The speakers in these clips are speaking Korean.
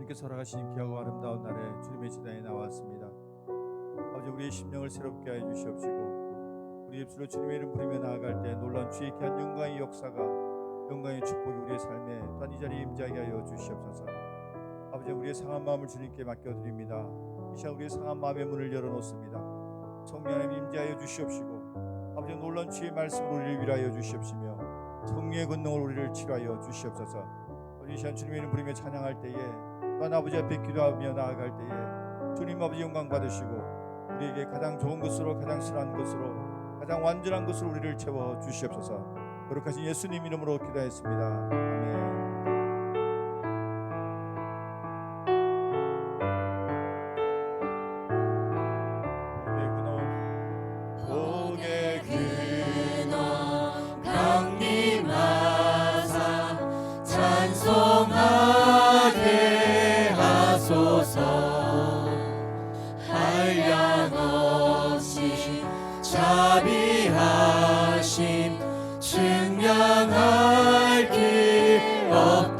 주님께서 허락하신 귀하고 아름다운 날에 주님의 제단에 나왔습니다. 아버지, 우리의 심령을 새롭게 하여 주시옵시고 우리 입술로 주님의 이름 부르며 나아갈 때 놀라운 주의 귀한 영광의 역사가, 영광의 축복이 우리의 삶에 또한 이 자리에 임재하게 하여 주시옵소서. 아버지, 우리의 상한 마음을 주님께 맡겨드립니다. 이 시간 우리의 상한 마음의 문을 열어놓습니다. 성령 하나님 임재하여 주시옵시고 아버지, 놀라운 주의 말씀으로 우리를 위로하여 주시옵시며 성령의 권능으로 우리를 치료하여 주시옵소서. 아버지, 이 시간 주님의 이름 부르며 찬양할 때에 또한 아버지 앞에 기도하며 나아갈 때에 주님 아버지 영광 받으시고 우리에게 가장 좋은 것으로, 가장 선한 것으로, 가장 완전한 것으로 우리를 채워 주시옵소서. 거룩하신 예수님 이름으로 기도했습니다. 아멘. 복의 근원 강림하사 찬송하게 하소서. 한량없이 자비하심 증량할 길 없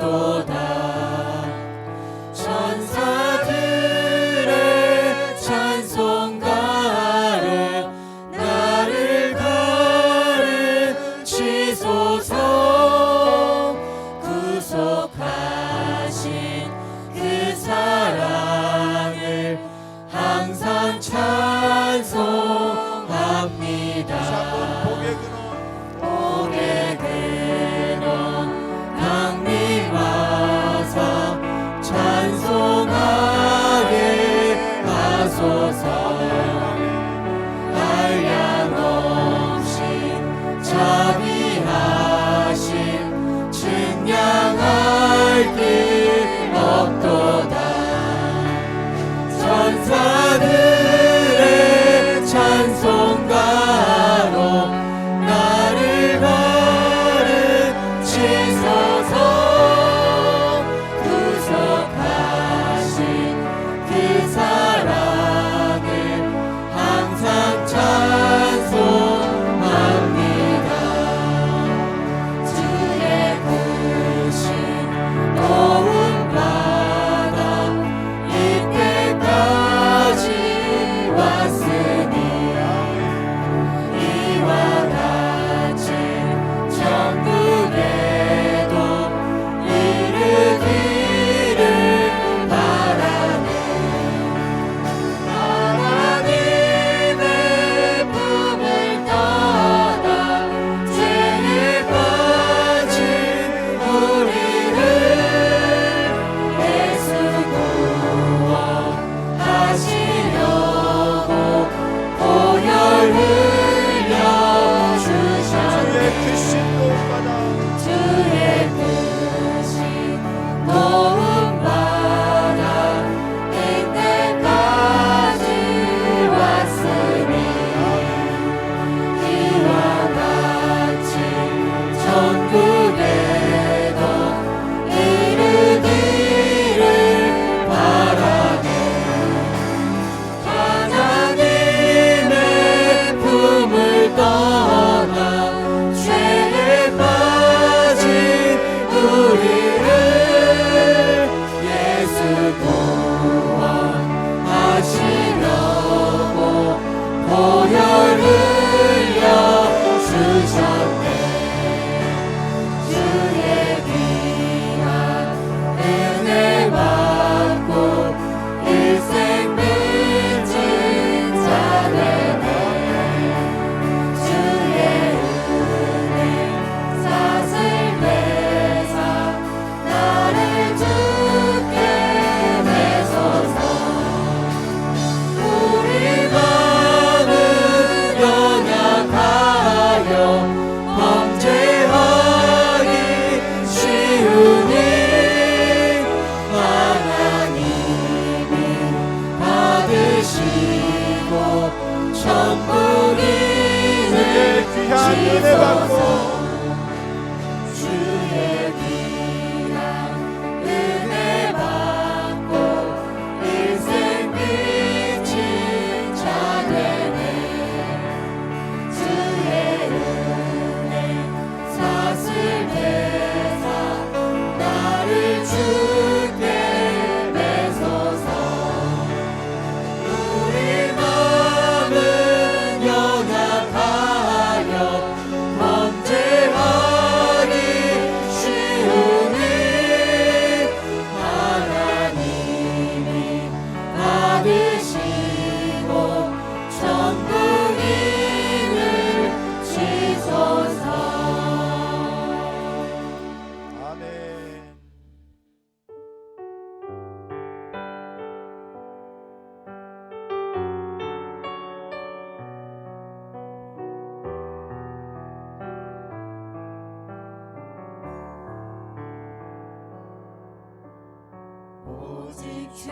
오직 주의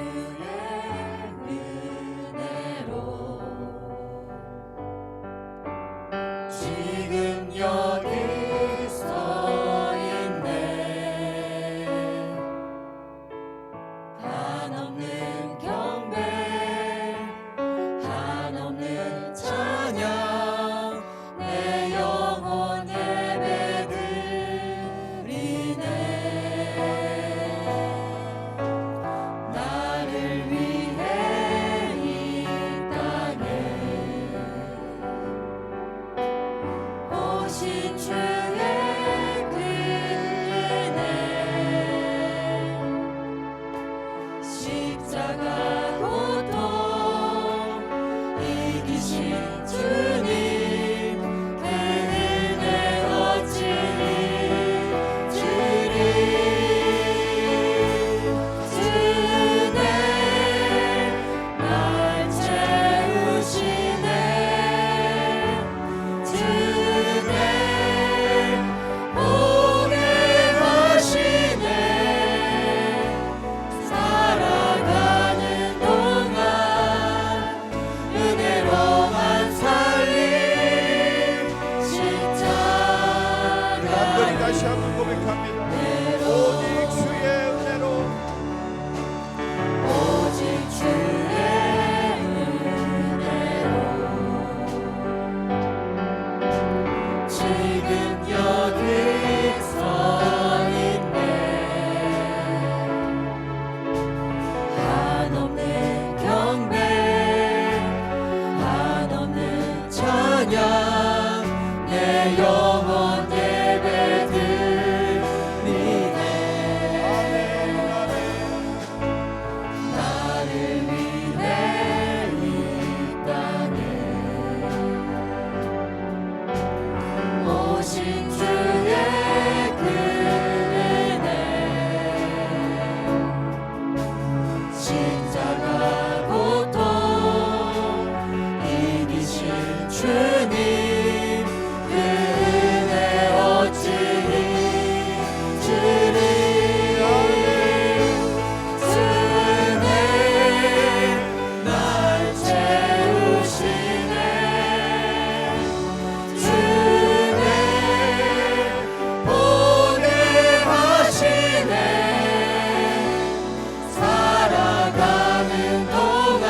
은혜로 지금 여기 서 있네. 한없는 경배 한없는 찬양 내 영혼 예배드리네. 나를 위해 이 땅에 오신 주의 그 은혜 십자가 고통 이기신 주님 그 은혜 어찌 잊으리. 주네 날 채우시네. 주네 보게 하시네. 살아가는 동안 은혜로만 살림 간절히 십자가 다시 한번 고백합니다. 오직 주의 은혜로 오직 주의 은혜로 지금 여기 서 있네. 한없는 경배 한없는 찬양 내 영혼 예배드리네. 아멘 아멘. 나를 위해 이 땅에 오신 주의 그 은혜 십자가 고통 이기신 주님 그 은혜 어찌 잊으리. 주네 날 채우시네. 주네 보게 하시네. 살아가는 동안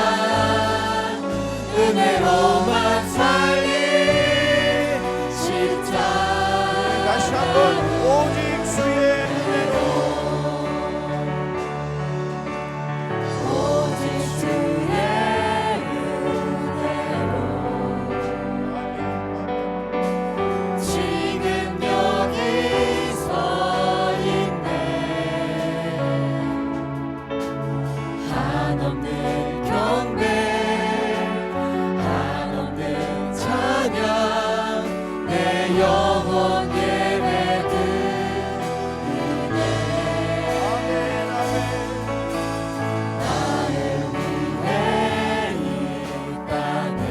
은혜로만 살리 십자가 다시 한번 오직 주의 은혜로 오직 주의 은혜로 지금 여기 서 있네. 한없는 경배 한없는 찬양 내 영혼 예배드리네. 아멘 아멘. 나를 위해 이 땅에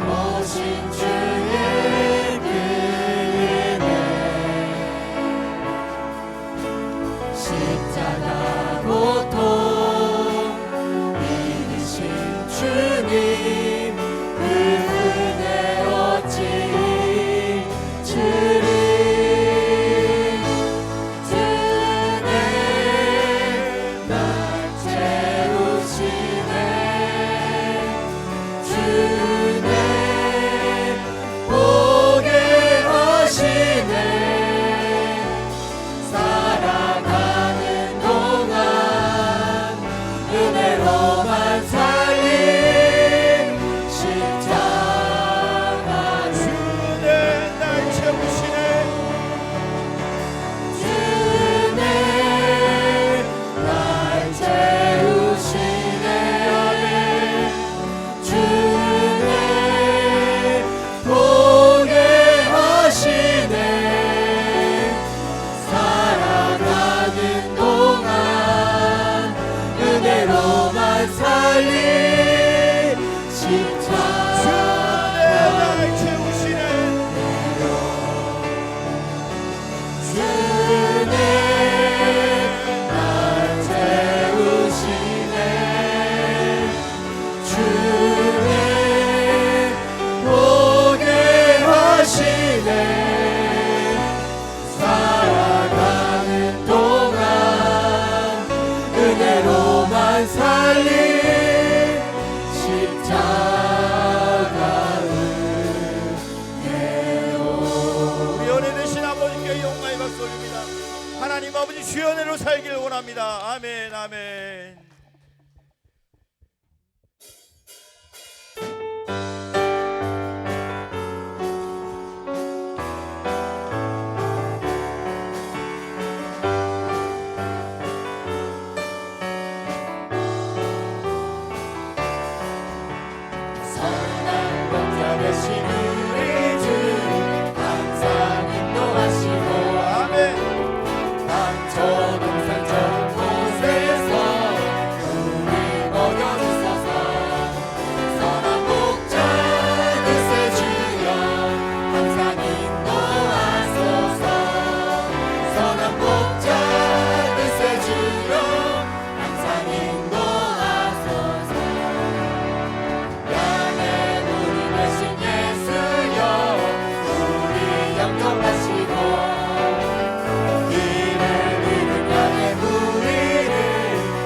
오신 주의 그 은혜 십자가 고통 이기신 주님 그 은혜 어찌 잊으리. 주네 날 채우시네. 주네 보게 하시네. 살아가는 동안 영광의 박수 올립니다. 하나님 아버지 주의 은혜로 살기를 원합니다. 아멘 아멘. 선한 목자 되신 우리 주 항상 인도하시고 아멘. 남초 동산 저 곳에서 우리 먹여주소서. 선한 목자 그새 주여 항상 인도하소서. 선한 목자 그새 주여 항상 인도하소서. 양의 문이 되신 예수여 우리 영접하시고 길을 잃은 양의 무리를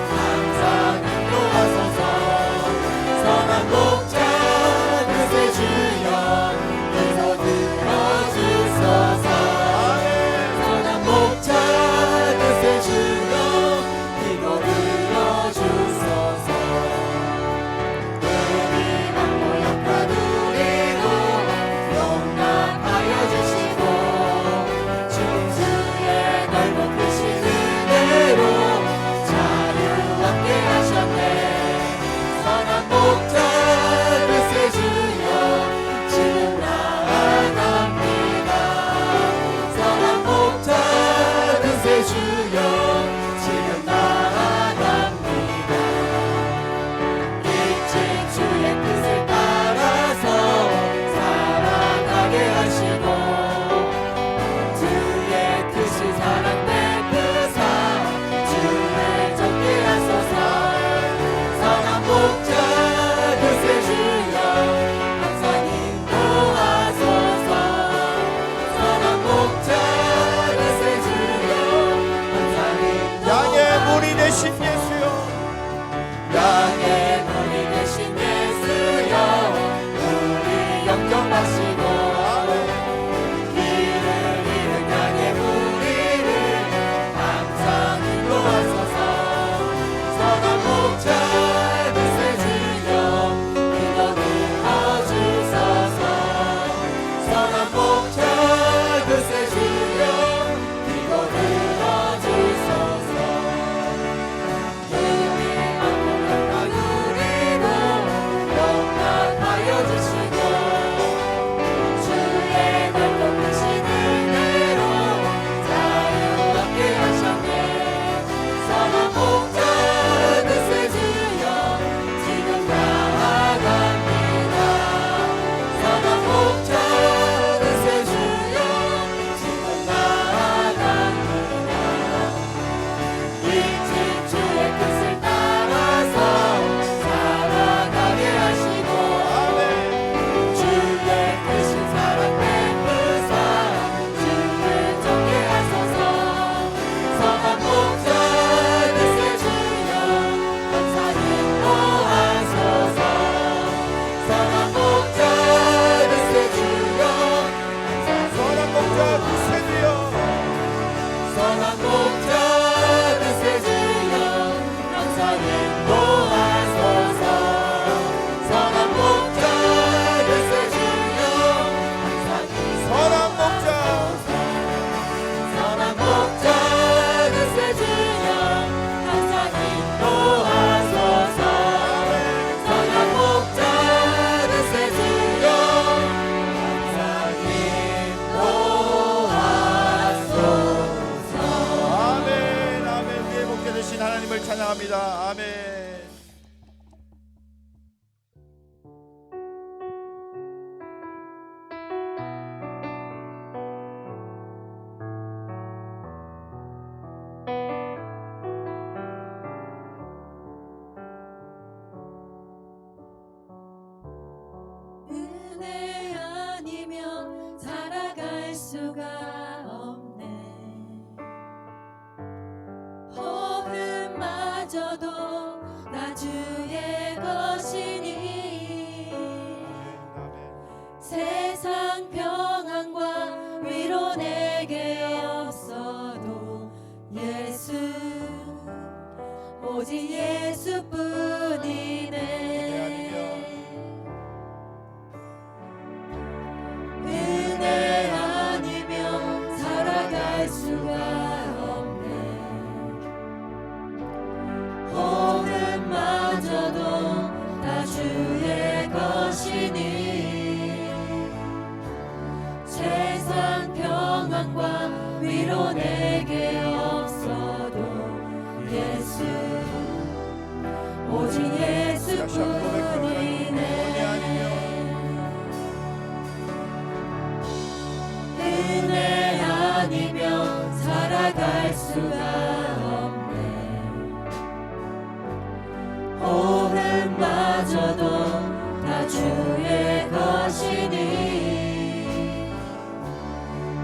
항상 인도하소서. 선한 목자 그새 주여 기도 들어주소서. 선한 목자 그새 주여 기도 들어주소서. 우리 막고 약한 우리도 용납하여 주시고 주의 넓은 크신 은혜로 자유 얻게 하셨네. 선한 목자 그새 주여 지금 나아갑니다. 선한 목자 그새 주여 지금 나아갑니다. 일찍 주의 뜻을 따라서 살아가게 하시고 주의 뜻이 사랑 베푸사 주를 쫓게 하소서. 선한 목자 그새 주여 항상 인도하소서. 선한 목자 그새 주여 항상 인도하소서. 양의 문이 되신 예수여 양의 문이 되신 예수여 우리 영접하시고 길을 잃은 양의 무리를 항상 인도하소서. 선한 목자 그새 주여 기도 들어주소서. 선한 목자 그새 주여 기도 들어주소서. 우리 막고 약한 우리도 용납하여 주시고 주의 넓고 크신 은혜로 자유 얻게 하셨네. 선한 목자 그새 주여 지금 나아갑니다. 선한 목자 그새 주여 지금 나아갑니다. 일찍 주의 뜻을 따라서 살아가게 하시고 주의 크신 사랑 베푸사 주를 쫓게 하소서. 선한 목자 그새 주여 항상 인도하소서. 선한 목자 그새 주여 항상 선한 목자 그새 주여 선한 목자 그새 주여 항상 인도하소서. 선한 목자 그새 주여 항상 선한 목자 선한 목자 그새 주여 항상 인도하소서. 선한 목자 그새 주여 항상 인도하소서. 아멘 아멘. 우리의 목자 되신 하나님을 찬양합니다. 아멘. 은혜 아니면 살아갈 수가 없네. 호흡마저도 다 주의 것이니 세상 평안과 위로 내게 내게 없어도 예수 오직 다시 한번 고백합니다. 은혜 아니면 살아갈 수가 없네. 호흡마저도 다 주의 것이니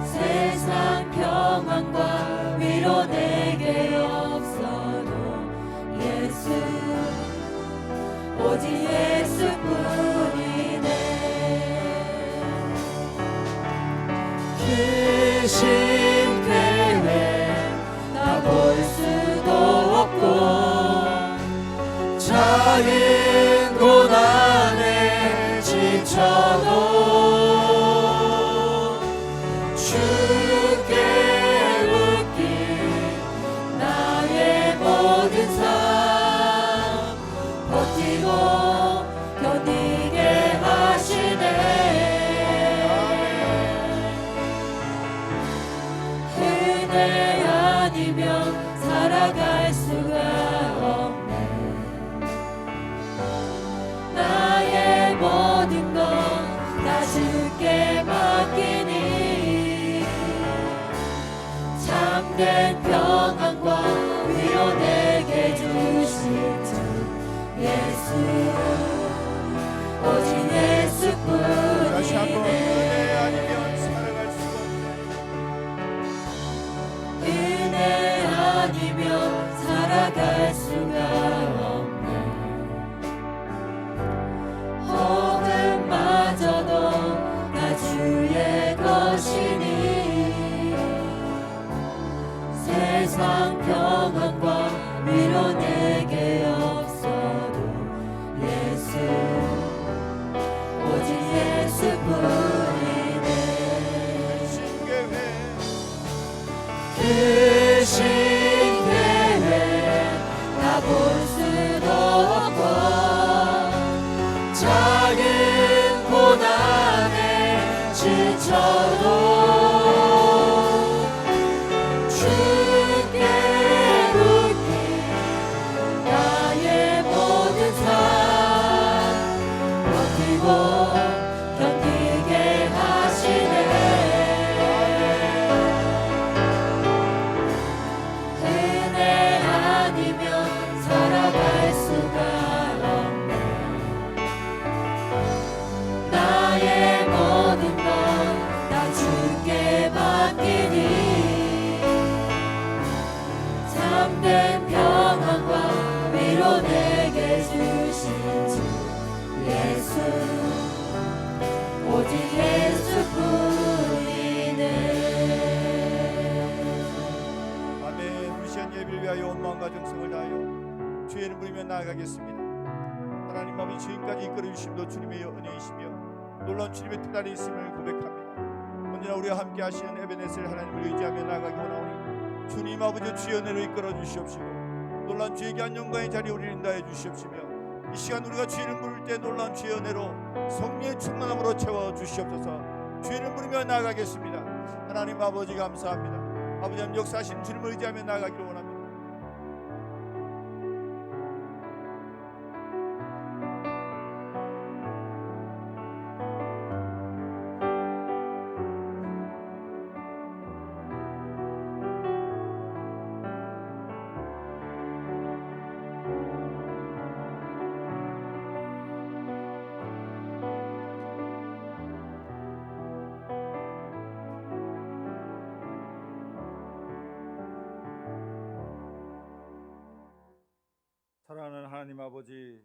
세상 평안과 위로 내게 없어도 예수 오직 예수뿐이네. 크신 계획 나 볼 수도 없고 작은 고난에 지쳐도 주께 묶인 나의 모든 삶 버티고 견디게 하시네. 은혜 아니면 살아갈 수가 없네. 나의 모든 것 다 주께 맡기니 참된 평안과 위로 내게 주실 주 예수 오직 다시 한번 예수뿐이네. 은혜 아니면 살아갈 수가 없네. 은혜 아니면 살아갈 수가 없네. 호흡마저도 다 주의 것이니 세상 평안과 위로 내게 없어도 예수 오직 예수뿐이네. 신계회 크신 계획 다 볼 수도 없고 작은 고난에 지쳐도 주께 묶인 나의 모든 삶 버티고 견디게 하시네. 은혜 아니면 살아갈 수가 없네. 나의 모든 것 다 주께 맡기니 참된 평안과 위로 내게 주신 주 예수 오직 예수뿐이네. 아멘. 루시안 예배를 위하여 온 마음과 정성을 다하여 주의 이름 부르며 나아가겠습니다. 하나님 아버지 지금까지 이끌어 주심도 주님의 은혜이시며 놀라운 주님의 특단이 있음을 고백합니다. 언제나 우리와 함께 하시는 에베네셀 하나님을 의지하며 나아가기 원하오니 주님 아버지 주의 은혜로 이끌어 주시옵시고 놀라운 주의 귀한 영광의 자리에 우리를 인도하여 주시옵시며 이 시간 우리가 주의 이름 부를 때 놀라운 주의 은혜로 성령의 충만함으로 채워 주시옵소서. 주의 이름 부르며 나아가겠습니다. 하나님 아버지 감사합니다. 아버지 하나님 역사하신 주님을 의지하며 나아가기를 원합니다. 사랑하는 하나님 아버지,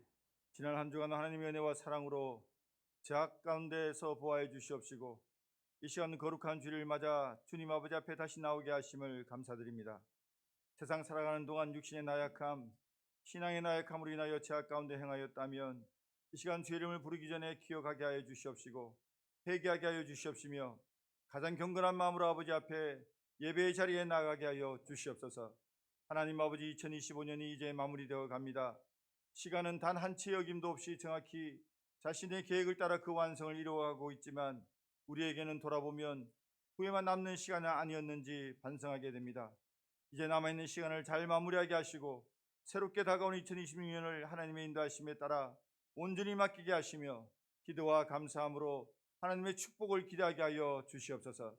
지난 한 주간 하나님의 은혜와 사랑으로 제약 가운데에서 보호해 주시옵시고 이 시간 거룩한 주일을 맞아 주님 아버지 앞에 다시 나오게 하심을 감사드립니다. 세상 살아가는 동안 육신의 나약함, 신앙의 나약함으로 인하여 제약 가운데 행하였다면 이 시간 주의 이름을 부르기 전에 기억하게 하여 주시옵시고 회개하게 하여 주시옵시며 가장 경건한 마음으로 아버지 앞에 예배의 자리에 나가게 하여 주시옵소서. 하나님 아버지, 2025년이 이제 마무리되어 갑니다. 시간은 단 한 채 여김도 없이 정확히 자신의 계획을 따라 그 완성을 이루어가고 있지만 우리에게는 돌아보면 후에만 남는 시간은 아니었는지 반성하게 됩니다. 이제 남아있는 시간을 잘 마무리하게 하시고 새롭게 다가오는 2026년을 하나님의 인도하심에 따라 온전히 맡기게 하시며 기도와 감사함으로 하나님의 축복을 기대하게 하여 주시옵소서.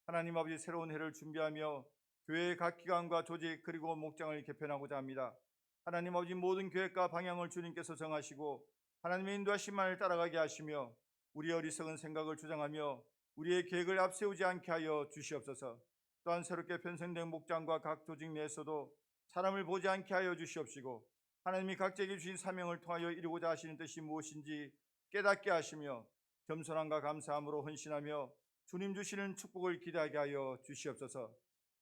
하나님 아버지, 새로운 해를 준비하며 교회의 각 기관과 조직 그리고 목장을 개편하고자 합니다. 하나님 아버지, 모든 계획과 방향을 주님께서 정하시고 하나님의 인도하심만을 따라가게 하시며 우리의 어리석은 생각을 주장하며 우리의 계획을 앞세우지 않게 하여 주시옵소서. 또한 새롭게 편성된 목장과 각 조직 내에서도 사람을 보지 않게 하여 주시옵시고 하나님이 각자에게 주신 사명을 통하여 이루고자 하시는 뜻이 무엇인지 깨닫게 하시며 겸손함과 감사함으로 헌신하며 주님 주시는 축복을 기대하게 하여 주시옵소서.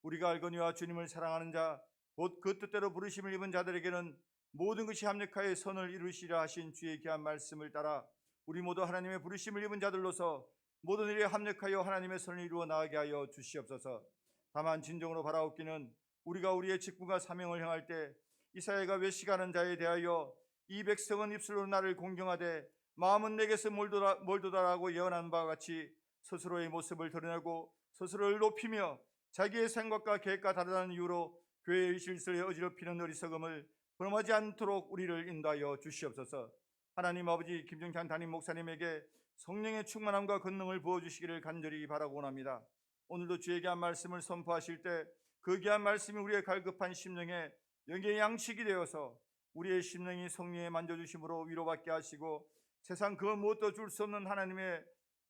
우리가 알거니와 주님을 사랑하는 자 곧 그 뜻대로 부르심을 입은 자들에게는 모든 것이 합력하여 선을 이루시리라 하신 주의 귀한 말씀을 따라 우리 모두 하나님의 부르심을 입은 자들로서 모든 일에 합력하여 하나님의 선을 이루어 나가게 하여 주시옵소서. 다만 진정으로 바라옵기는 우리가 우리의 직분과 사명을 행할 때 이사야가 외식하는 자에 대하여 이 백성은 입술로 나를 공경하되 마음은 내게서 멀도다라고 예언한 바와 같이 스스로의 모습을 드러내고 스스로를 높이며 자기의 생각과 계획과 다르다는 이유로 교회의 질서에 어지럽히는 어리석음을 범하지 않도록 우리를 인도하여 주시옵소서. 하나님 아버지, 김정찬 담임 목사님에게 성령의 충만함과 권능을 부어주시기를 간절히 바라고 원합니다. 오늘도 주의 귀한 말씀을 선포하실 때 그 귀한 말씀이 우리의 갈급한 심령에 영의 양식이 되어서 우리의 심령이 성령의 만져주심으로 위로받게 하시고 세상 그 무엇도 줄 수 없는 하나님의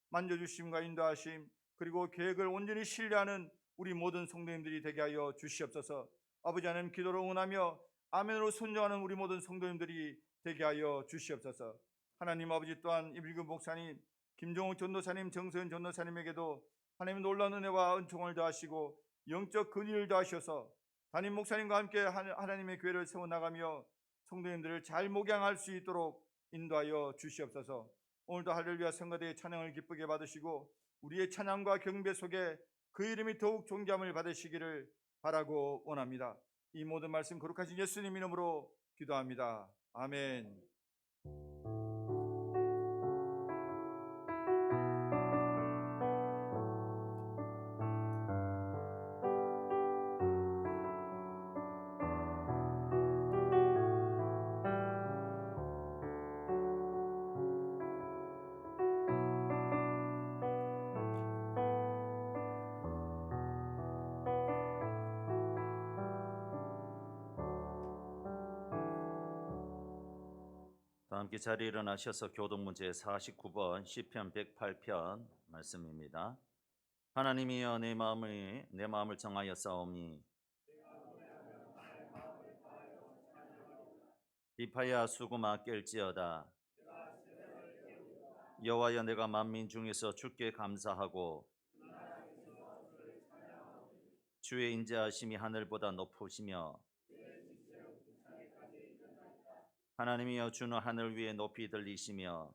만져주심과 인도하심 그리고 계획을 온전히 신뢰하는 우리 모든 성도님들이 되게 하여 주시옵소서. 아버지 하나님, 기도로 응원하며 아멘으로 순종하는 우리 모든 성도님들이 되게 하여 주시옵소서. 하나님 아버지, 또한 이bil금 목사님, 김종욱 전도사님, 정서연 전도사님에게도 하나님의 놀라운 은혜와 은총을 더하시고 영적 근위를 더하셔서 담임 목사님과 함께 하나님의 교회를 세워나가며 성도님들을 잘 목양할 수 있도록 인도하여 주시옵소서. 오늘도 할렐루야 성가대의 찬양을 기쁘게 받으시고 우리의 찬양과 경배 속에 그 이름이 더욱 존귀함을 받으시기를 바라고 원합니다. 이 모든 말씀 거룩하신 예수님 이름으로 기도합니다. 아멘. 다 함께 자리에 일어나셔서 교독문제 49번 시편 108편 말씀입니다. 하나님이여 내 마음을 정하여 싸우니 비파야 수구마 깰지어다. 여호와여 내가 만민 중에서 주께 감사하고 주의 인자하심이 하늘보다 높으시며 하나님이여 주는 하늘 위에 높이 들리시며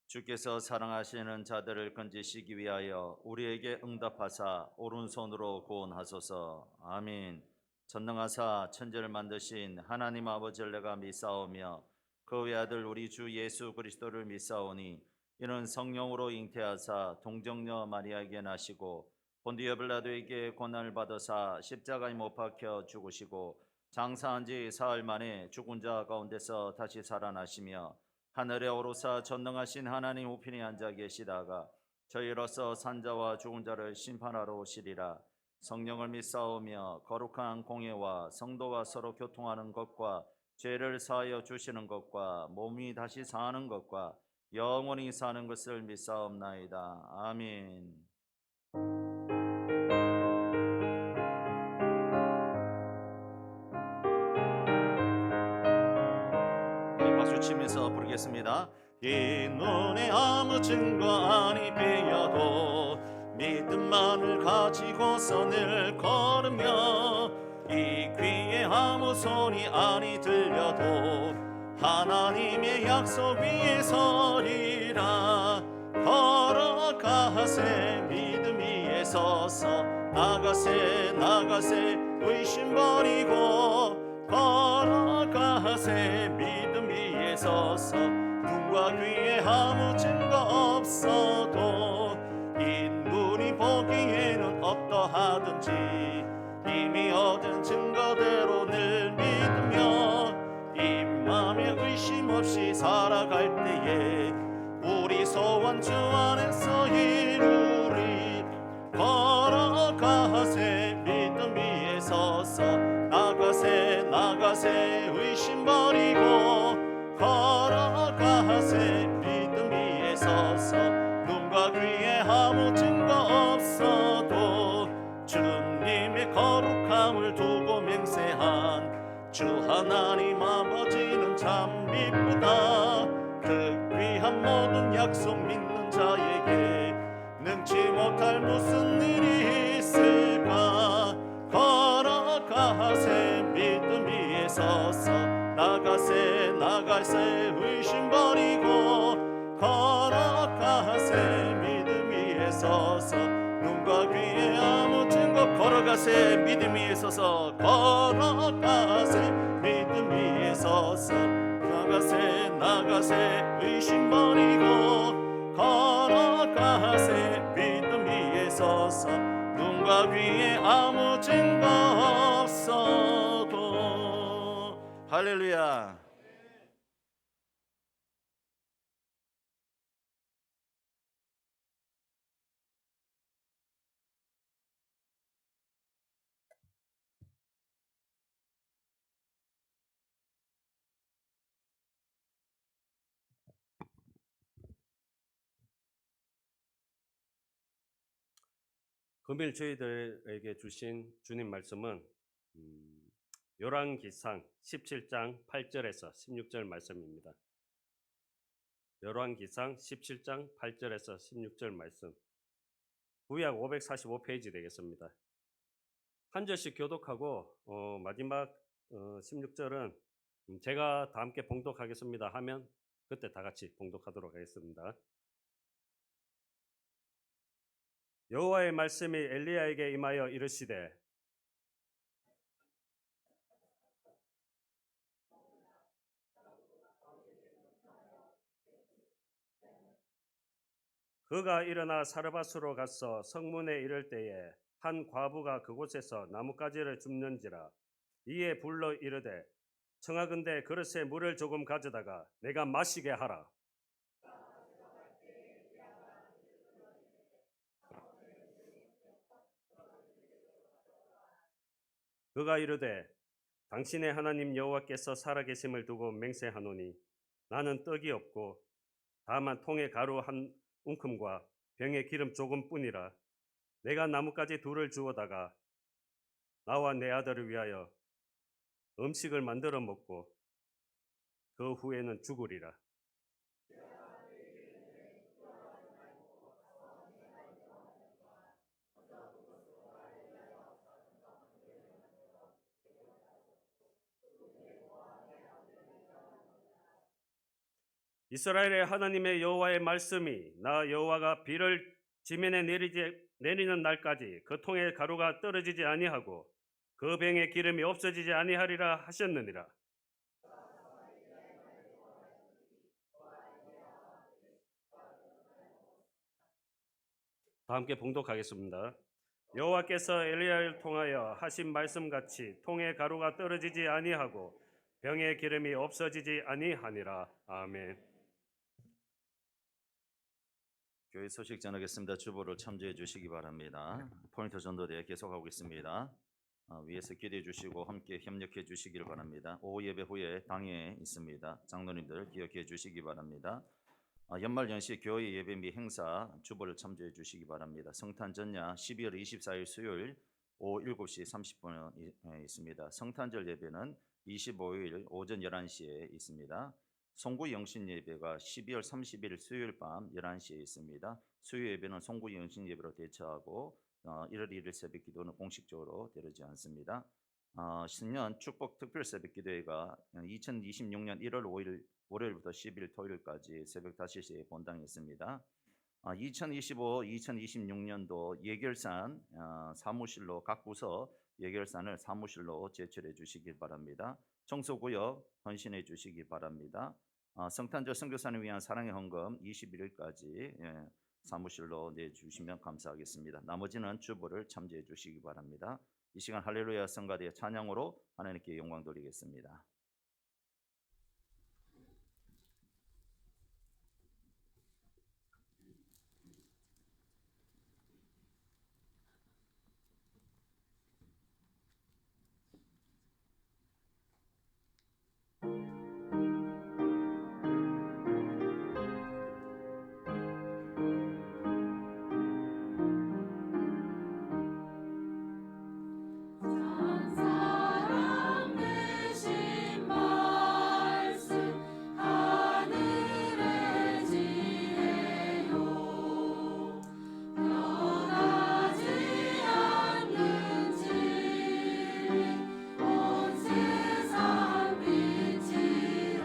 주께서 사랑하시는 자들을 건지시기 위하여 우리에게 응답하사 오른손으로 구원하소서. 아멘. 전능하사 천지를 만드신 하나님 아버지를 내가 믿사오며 그 외아들 우리 주 예수 그리스도를 믿사오니 이는 성령으로 잉태하사 동정녀 마리아에게 나시고 본디오 빌라도에게 고난을 받으사 십자가에 못 박혀 죽으시고 장사한 지 사흘 만에 죽은 자 가운데서 다시 살아나시며 하늘에 오르사 전능하신 하나님 우편에 앉아 계시다가 저희로서 산자와 죽은 자를 심판하러 오시리라. 성령을 믿사오며 거룩한 공예와 성도와 서로 교통하는 것과 죄를 사하여 주시는 것과 몸이 다시 사는 것과 영원히 사는 것을 믿사옵나이다. 아멘. 박수 치면서 부르겠습니다. 이 눈에 아무 증거 아니 베어도 믿음만을 가지고서 늘 걸으며 이 귀에 아무 소리 아니 들려도 하나님의 약속 위에 서리라. 걸어가세 믿음 위에 서서 나가세 의심 버리고 걸어가세 믿음 위에 서서 눈과 귀에 아무 증거 없어도 인물이 보기에는 어떠하든지 이미 얻은 증거대로 늘 믿으며 이 맘에 의심 없이 살아갈 때에 우리 소원 주 안에서 이루리. 걸어가세 믿음 위에 서서 나가세 나가세 의심 버리고 걸어가세 믿음 위에 서서 눈과 귀에 아무 증거 없어도 주님의 거룩함을 두고 맹세한 주 하나님 아버지는 참 미쁘다. 그 귀한 모든 약속 믿는 자에게 능치 못할 무슨 일이 있을까. 걸어가세 믿음 위에 서서 나가세 나가세 의심 버리고 걸어가세 믿음 위에 서서 눈과 귀에 아무 증거 걸어가세 믿음 위에 서서 걸어가세 믿음 위에 서서 나가세 나가세 의심 버리고 걸어가세 믿음 위에 서서 눈과 귀에 아무 증거 없어도. 할렐루야. 금일 저희들에게 주신 주님 말씀은 열왕기상 17장 8절에서 16절 말씀입니다. 열왕기상 17장 8절에서 16절 말씀, 구약 545페이지 되겠습니다. 한 절씩 교독하고 마지막 16절은 제가 다 함께 봉독하겠습니다 하면 그때 다 같이 봉독하도록 하겠습니다. 여호와의 말씀이 엘리야에게 임하여 이르시되 그가 일어나 사르밧으로 가서 성문에 이를 때에 한 과부가 그곳에서 나뭇가지를 줍는지라. 이에 불러 이르되 청하건대 그릇에 물을 조금 가져다가 내가 마시게 하라. 그가 이르되 당신의 하나님 여호와께서 살아계심을 두고 맹세하노니 나는 떡이 없고 다만 통에 가루 한 움큼과 병에 기름 조금뿐이라. 내가 나뭇가지 둘을 주워다가 나와 내 아들을 위하여 음식을 만들어 먹고 그 후에는 죽으리라. 이스라엘의 하나님의 여호와의 말씀이 나 여호와가 비를 지면에 내리는 날까지 그 통에 가루가 떨어지지 아니하고 그 병에 기름이 없어지지 아니하리라 하셨느니라. 다 함께 봉독하겠습니다. 여호와께서 엘리야를 통하여 하신 말씀같이 통에 가루가 떨어지지 아니하고 병에 기름이 없어지지 아니하니라. 아멘. 교회 소식 전하겠습니다. 주보를 참조해 주시기 바랍니다. 포인트 전도대 계속하고 있습니다. 위에서 기대해 주시고 함께 협력해 주시길 바랍니다. 오후 예배 후에 당회에 있습니다. 장로님들 기억해 주시기 바랍니다. 연말 연시 교회 예배 및 행사 주보를 참조해 주시기 바랍니다. 성탄 전야 12월 24일 수요일 오후 7시 30분에 있습니다. 성탄절 예배는 25일 오전 11시에 있습니다. 송구 영신 예배가 12월 30일 수요일 밤 11시에 있습니다. 수요 예배는 송구 영신 예배로 대처하고 1월 1일 새벽 기도는 공식적으로 드리지 않습니다. 신년 축복 특별 새벽 기도회가 2026년 1월 5일 월요일부터 10일 토요일까지 새벽 5시에 본당에 있습니다. 2025-2026년도 예결산 사무실로 각 부서 예결산을 사무실로 제출해 주시길 바랍니다. 청소구역 헌신해 주시기 바랍니다. 성탄절 선교사를 위한 사랑의 헌금 21일까지 사무실로 내주시면 감사하겠습니다. 나머지는 주보를 참조해 주시기 바랍니다. 이 시간 할렐루야 성가대의 찬양으로 하나님께 영광 돌리겠습니다. 사랑 되신 말씀 하늘의 지혜요 변하지 않는 진리 온 세상 빛이라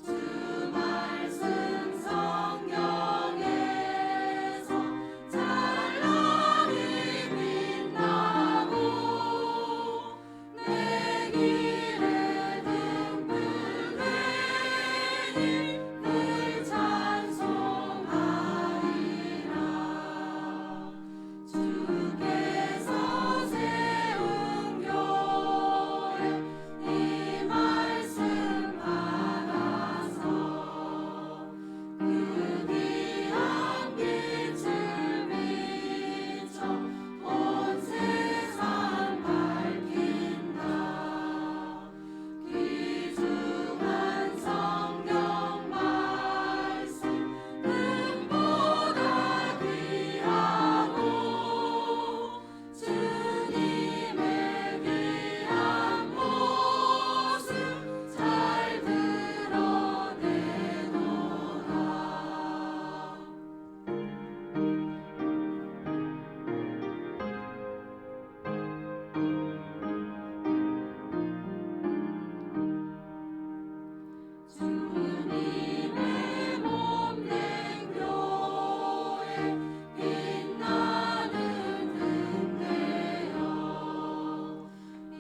주 말씀 성경에서 찬란히 빛나고 내 길에 등불되니 늘 찬송하리라 주께서 세운 교회 이 말씀 받아서 그 귀한 빛을 비춰 온 세상 밝힌다 귀중한 성경 말씀 금보다 귀하고 주님의 귀한 모습 잘 드러내노라 주님의 몸된 교회 빛나는 등대여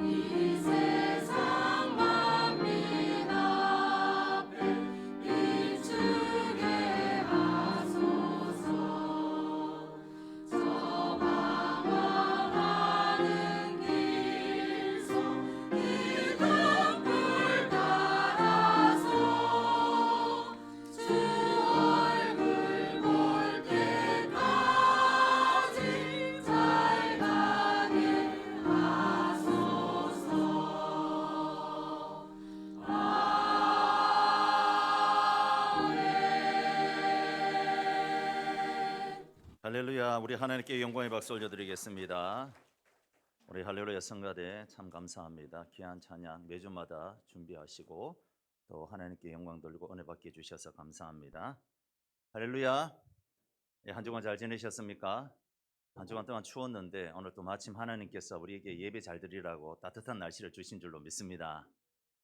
이 세상 만민 앞에 비추게 하소서 저 방황하는 길속 이 등불 따라서 주 얼굴 볼 때까지 잘 가게 하소서 할렐루야. 우리 하나님께 영광의 박수 올려드리겠습니다. 우리 할렐루야 성가대 참 감사합니다. 귀한 찬양 매주마다 준비하시고 또 하나님께 영광 돌리고 은혜 받게 해주셔서 감사합니다. 할렐루야. 한 주간 잘 지내셨습니까? 한 주간 동안 추웠는데 오늘 또 마침 하나님께서 우리에게 예배 잘 드리라고 따뜻한 날씨를 주신 줄로 믿습니다.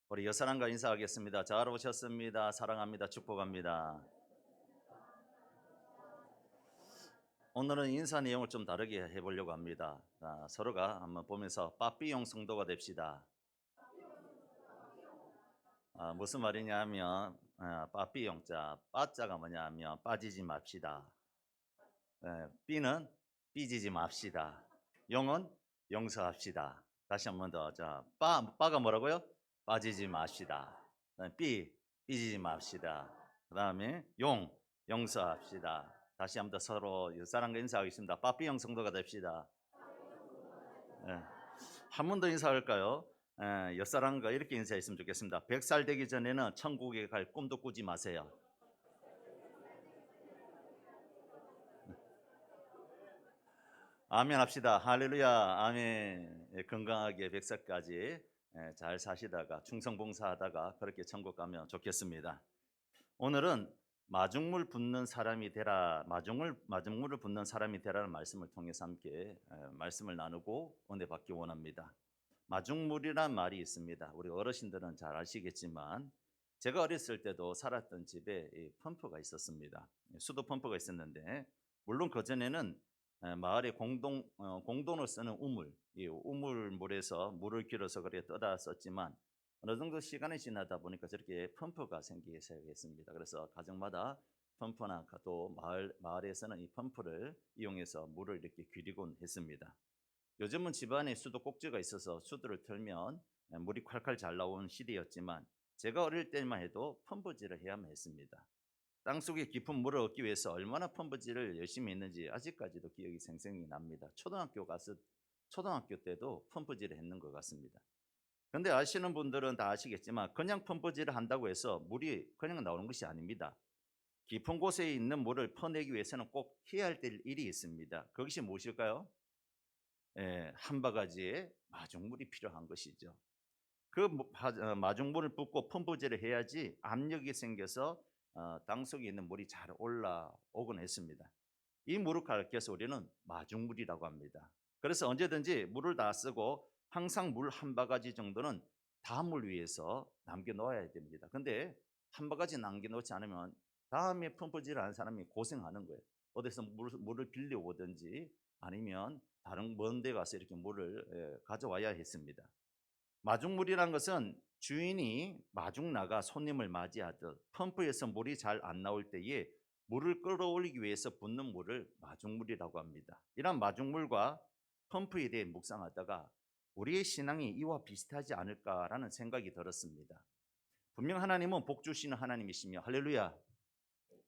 우리 여사랑과 인사하겠습니다. 잘 오셨습니다. 사랑합니다. 축복합니다. 오늘은 인사 내용을 좀 다르게 해보려고 합니다. 서로가 한번 보면서 빠삐용 성도가 됩시다. 무슨 말이냐면 빠삐용자, 빠자가 뭐냐면 빠지지 맙시다. 삐는 삐지지 맙시다. 용은 용서합시다. 다시 한 번 더. 자, 빠가 뭐라고요? 빠지지 맙시다. 삐지지 맙시다. 그 다음에 용서합시다. 다시 한 번 더 서로 사랑과 인사하겠습니다. 빠삐용 성도가 됩시다. 한 번 더 인사할까요? 옆사람과 이렇게 인사했으면 좋겠습니다. 100살 되기 전에는 천국에 갈 꿈도 꾸지 마세요. 아멘 합시다. 할렐루야. 아멘. 건강하게 100살까지 잘 사시다가 충성봉사하다가 그렇게 천국 가면 좋겠습니다. 오늘은 마중물 붓는 사람이 되라, 마중물을 붓는 사람이 되라는 말씀을 통해서 함께 말씀을 나누고 은혜 받기 원합니다. 마중물이란 말이 있습니다. 우리 어르신들은 잘 아시겠지만 제가 어렸을 때도 살았던 집에 펌프가 있었습니다. 수도 펌프가 있었는데 물론 그 전에는 마을에 공돈을 쓰는 우물, 이 우물물에서 물을 길어서 그렇게 떠다 썼지만 어느 정도 시간이 지나다 보니까 저렇게 펌프가 생기기 시작했습니다. 그래서 가정마다 펌프나 또 마을에서는 이 펌프를 이용해서 물을 이렇게 기르곤 했습니다. 요즘은 집안에 수도꼭지가 있어서 수도를 틀면 물이 콸콸 잘 나오는 시대였지만 제가 어릴 때만 해도 펌프질을 해야만 했습니다. 땅속에 깊은 물을 얻기 위해서 얼마나 펌프질을 열심히 했는지 아직까지도 기억이 생생히 납니다. 초등학교 때도 펌프질을 했는 것 같습니다. 근데 아시는 분들은 다 아시겠지만 그냥 펌프질을 한다고 해서 물이 그냥 나오는 것이 아닙니다. 깊은 곳에 있는 물을 퍼내기 위해서는 꼭 해야 될 일이 있습니다. 그것이 무엇일까요? 한 바가지의 마중물이 필요한 것이죠. 그 마중물을 붓고 펌프질을 해야지 압력이 생겨서 땅속에 있는 물이 잘 올라오곤 했습니다. 이 물을 가리켜서 우리는 마중물이라고 합니다. 그래서 언제든지 물을 다 쓰고 항상 물 한 바가지 정도는 다음을 위해서 남겨놓아야 됩니다. 근데 한 바가지 남겨놓지 않으면 다음에 펌프질을 하는 사람이 고생하는 거예요. 어디서 물을 빌려오든지 아니면 다른 먼 데 가서 이렇게 물을 가져와야 했습니다. 마중물이란 것은 주인이 마중 나가 손님을 맞이하듯 펌프에서 물이 잘 안 나올 때에 물을 끌어올리기 위해서 붓는 물을 마중물이라고 합니다. 이런 마중물과 펌프에 대해 묵상하다가 우리의 신앙이 이와 비슷하지 않을까라는 생각이 들었습니다. 분명 하나님은 복 주시는 하나님이시며, 할렐루야,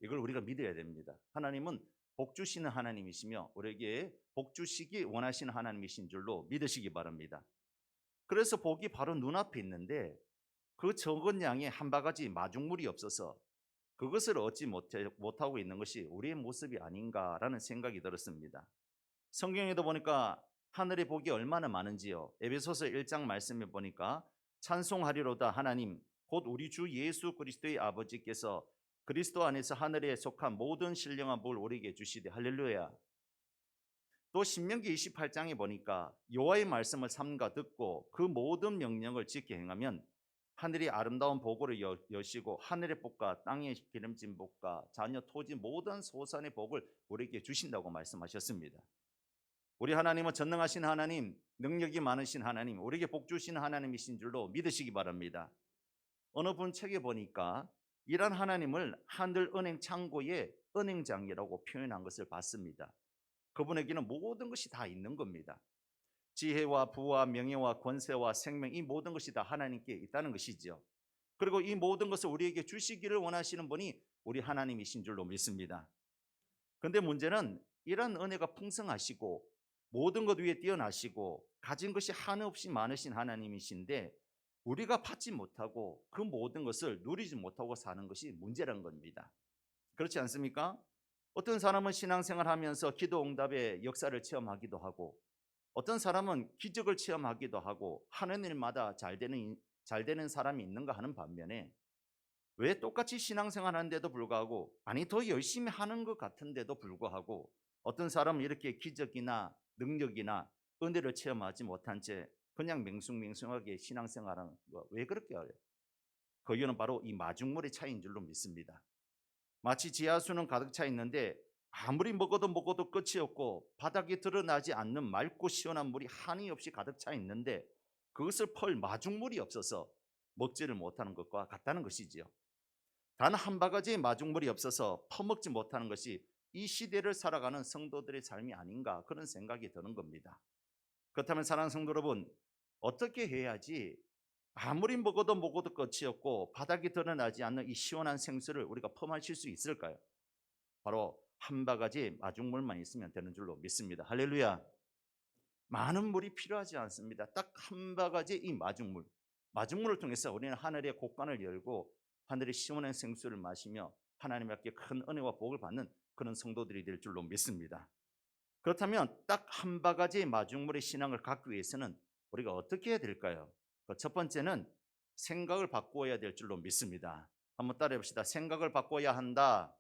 이걸 우리가 믿어야 됩니다. 하나님은 복 주시는 하나님이시며 우리에게 복 주시기 원하시는 하나님이신 줄로 믿으시기 바랍니다. 그래서 복이 바로 눈앞에 있는데 그 적은 양의 한 바가지 마중물이 없어서 그것을 얻지 못하고 있는 것이 우리의 모습이 아닌가라는 생각이 들었습니다. 성경에도 보니까 하늘의 복이 얼마나 많은지요. 에베소서 1장 말씀에 보니까 찬송하리로다 하나님 곧 우리 주 예수 그리스도의 아버지께서 그리스도 안에서 하늘에 속한 모든 신령한 복을 우리에게 주시되, 할렐루야. 또 신명기 28장에 보니까 여호와의 말씀을 삼가 듣고 그 모든 명령을 지켜 행하면 하늘이 아름다운 복으로 여시고 하늘의 복과 땅의 기름진 복과 자녀 토지 모든 소산의 복을 우리에게 주신다고 말씀하셨습니다. 우리 하나님은 전능하신 하나님, 능력이 많으신 하나님, 우리에게 복 주시는 하나님이신 줄로 믿으시기 바랍니다. 어느 분 책에 보니까 이런 하나님을 하늘 은행 창고의 은행장이라고 표현한 것을 봤습니다. 그분에게는 모든 것이 다 있는 겁니다. 지혜와 부와 명예와 권세와 생명, 이 모든 것이 다 하나님께 있다는 것이죠. 그리고 이 모든 것을 우리에게 주시기를 원하시는 분이 우리 하나님이신 줄로 믿습니다. 그런데 문제는 이런 은혜가 풍성하시고 모든 것 위에 뛰어나시고 가진 것이 한없이 많으신 하나님이신데 우리가 받지 못하고 그 모든 것을 누리지 못하고 사는 것이 문제란 겁니다. 그렇지 않습니까? 어떤 사람은 신앙생활 하면서 기도 응답의 역사를 체험하기도 하고 어떤 사람은 기적을 체험하기도 하고 하는 일마다 잘 되는 사람이 있는가 하는 반면에 왜 똑같이 신앙생활 하는데도 불구하고 아니 더 열심히 하는 것 같은데도 불구하고 어떤 사람은 이렇게 기적이나 능력이나 은혜를 체험하지 못한 채 그냥 맹숭맹숭하게 신앙생활하는 거 왜 그렇게 해요? 그 이유는 바로 이 마중물의 차이인 줄로 믿습니다. 마치 지하수는 가득 차 있는데 아무리 먹어도 끝이 없고 바닥에 드러나지 않는 맑고 시원한 물이 한이 없이 가득 차 있는데 그것을 펄 마중물이 없어서 먹지를 못하는 것과 같다는 것이지요. 단 한 바가지의 마중물이 없어서 퍼먹지 못하는 것이 이 시대를 살아가는 성도들의 삶이 아닌가 그런 생각이 드는 겁니다. 그렇다면 사랑하는 성도 여러분, 어떻게 해야지 아무리 먹어도 끝이 없고 바닥에 드러나지 않는 이 시원한 생수를 우리가 펌하실 수 있을까요? 바로 한 바가지 마중물만 있으면 되는 줄로 믿습니다. 할렐루야. 많은 물이 필요하지 않습니다. 딱 한 바가지 이 마중물을 통해서 우리는 하늘의 곳간을 열고 하늘의 시원한 생수를 마시며 하나님께 큰 은혜와 복을 받는 그런 성도들이 될 줄로 믿습니다. 그렇다면 딱 한 바가지의 마중물의 신앙을 갖기 위해서는 우리가 어떻게 해야 될까요? 첫 번째는 생각을 바꾸어야 될 줄로 믿습니다. 한번 따라해 봅시다. 생각을 바꿔야 한다.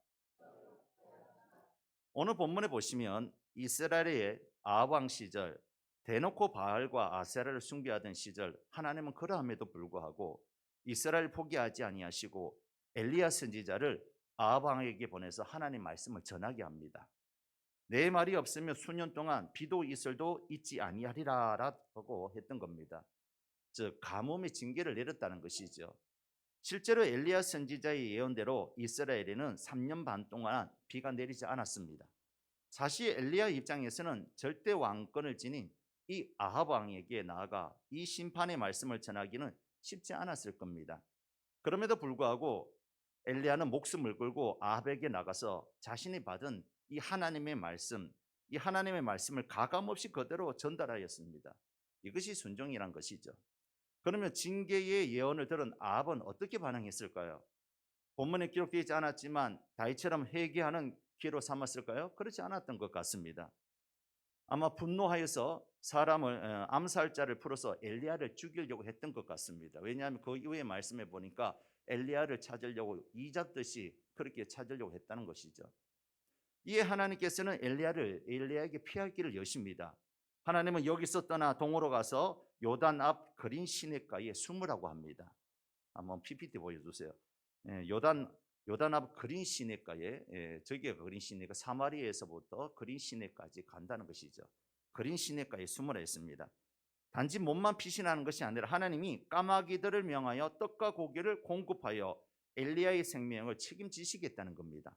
오늘 본문에 보시면 이스라엘의 아합 왕 시절 대놓고 바알과 아세라를 숭배하던 시절 하나님은 그러함에도 불구하고 이스라엘 포기하지 아니하시고 엘리야 선지자를 아합 왕에게 보내서 하나님 말씀을 전하게 합니다. 내 말이 없으면 수년 동안 비도 이슬도 있지 아니하리라라고 했던 겁니다. 즉 가뭄의 징계를 내렸다는 것이죠. 실제로 엘리야 선지자의 예언대로 이스라엘에는 3년 반 동안 비가 내리지 않았습니다. 사실 엘리야 입장에서는 절대 왕권을 지닌 이 아합 왕에게 나아가 이 심판의 말씀을 전하기는 쉽지 않았을 겁니다. 그럼에도 불구하고 엘리야는 목숨을 걸고 아합에게 나가서 자신이 받은 이 하나님의 말씀을 가감없이 그대로 전달하였습니다. 이것이 순종이란 것이죠. 그러면 징계의 예언을 들은 아합은 어떻게 반응했을까요? 본문에 기록되지 않았지만 다윗처럼 회개하는 기회로 삼았을까요? 그렇지 않았던 것 같습니다. 아마 분노하여서 사람을 암살자를 풀어서 엘리야를 죽이려고 했던 것 같습니다. 왜냐하면 그 이후의 말씀에 보니까 엘리야를 찾으려고 이잡듯이 그렇게 찾으려고 했다는 것이죠. 이에 하나님께서는 엘리야에게 피할 길을 여십니다. 하나님은 여기서 떠나 동으로 가서 요단 앞 그린 시냇가에 숨으라고 합니다. 한번 PPT 보여주세요. 요단 앞 그린 시냇가에, 저기가 그린 시내가 사마리아에서부터 그린 시내까지 간다는 것이죠. 그린 시내가에 숨으라 했습니다. 단지 몸만 피신하는 것이 아니라 하나님이 까마귀들을 명하여 떡과 고기를 공급하여 엘리야의 생명을 책임지시겠다는 겁니다.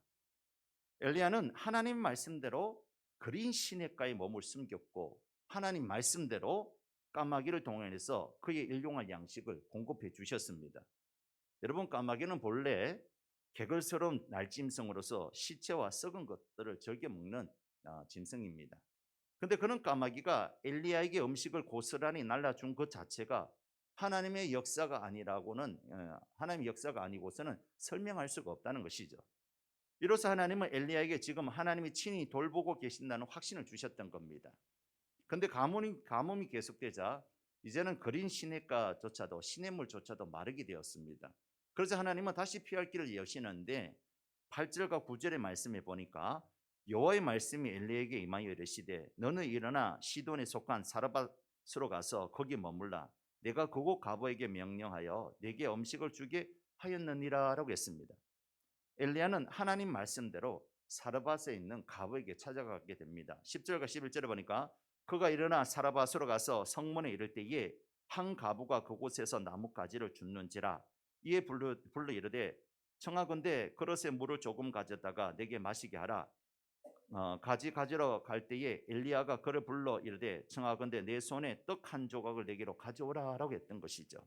엘리야는 하나님 말씀대로 그린 시냇가에 몸을 숨겼고 하나님 말씀대로 까마귀를 동원해서 그의 일용할 양식을 공급해 주셨습니다. 여러분, 까마귀는 본래 개걸스러운 날짐승으로서 시체와 썩은 것들을 즐겨 먹는 짐승입니다. 근데 그런 까마귀가 엘리야에게 음식을 고스란히 날라준 것 자체가 하나님의 역사가 아니고서는 설명할 수가 없다는 것이죠. 이로써 하나님은 엘리야에게 지금 하나님이 친히 돌보고 계신다는 확신을 주셨던 겁니다. 근데 가뭄이 계속되자 이제는 그린 시냇가조차도 시냇물조차도 마르게 되었습니다. 그래서 하나님은 다시 피할 길을 여시는데 8절과 9절의 말씀에 보니까 여호와의 말씀이 엘리야에게 임하여 이르시되 너는 일어나 시돈에 속한 사르밧으로 가서 거기 머물라. 내가 그곳 가보에게 명령하여 내게 음식을 주게 하였느니라 라고 했습니다. 엘리야는 하나님 말씀대로 사르밧에 있는 가보에게 찾아가게 됩니다. 10절과 11절에 보니까 그가 일어나 사르밧으로 가서 성문에 이를 때에 한 가부가 그곳에서 나뭇가지를 줍는지라. 이에 불러 이르되 청하건대 그릇에 물을 조금 가져다가 내게 마시게 하라. 가지 가지러 갈 때에 엘리야가 그를 불러 이르되 청하건대 내 손에 떡 한 조각을 내게로 가져오라라고 했던 것이죠.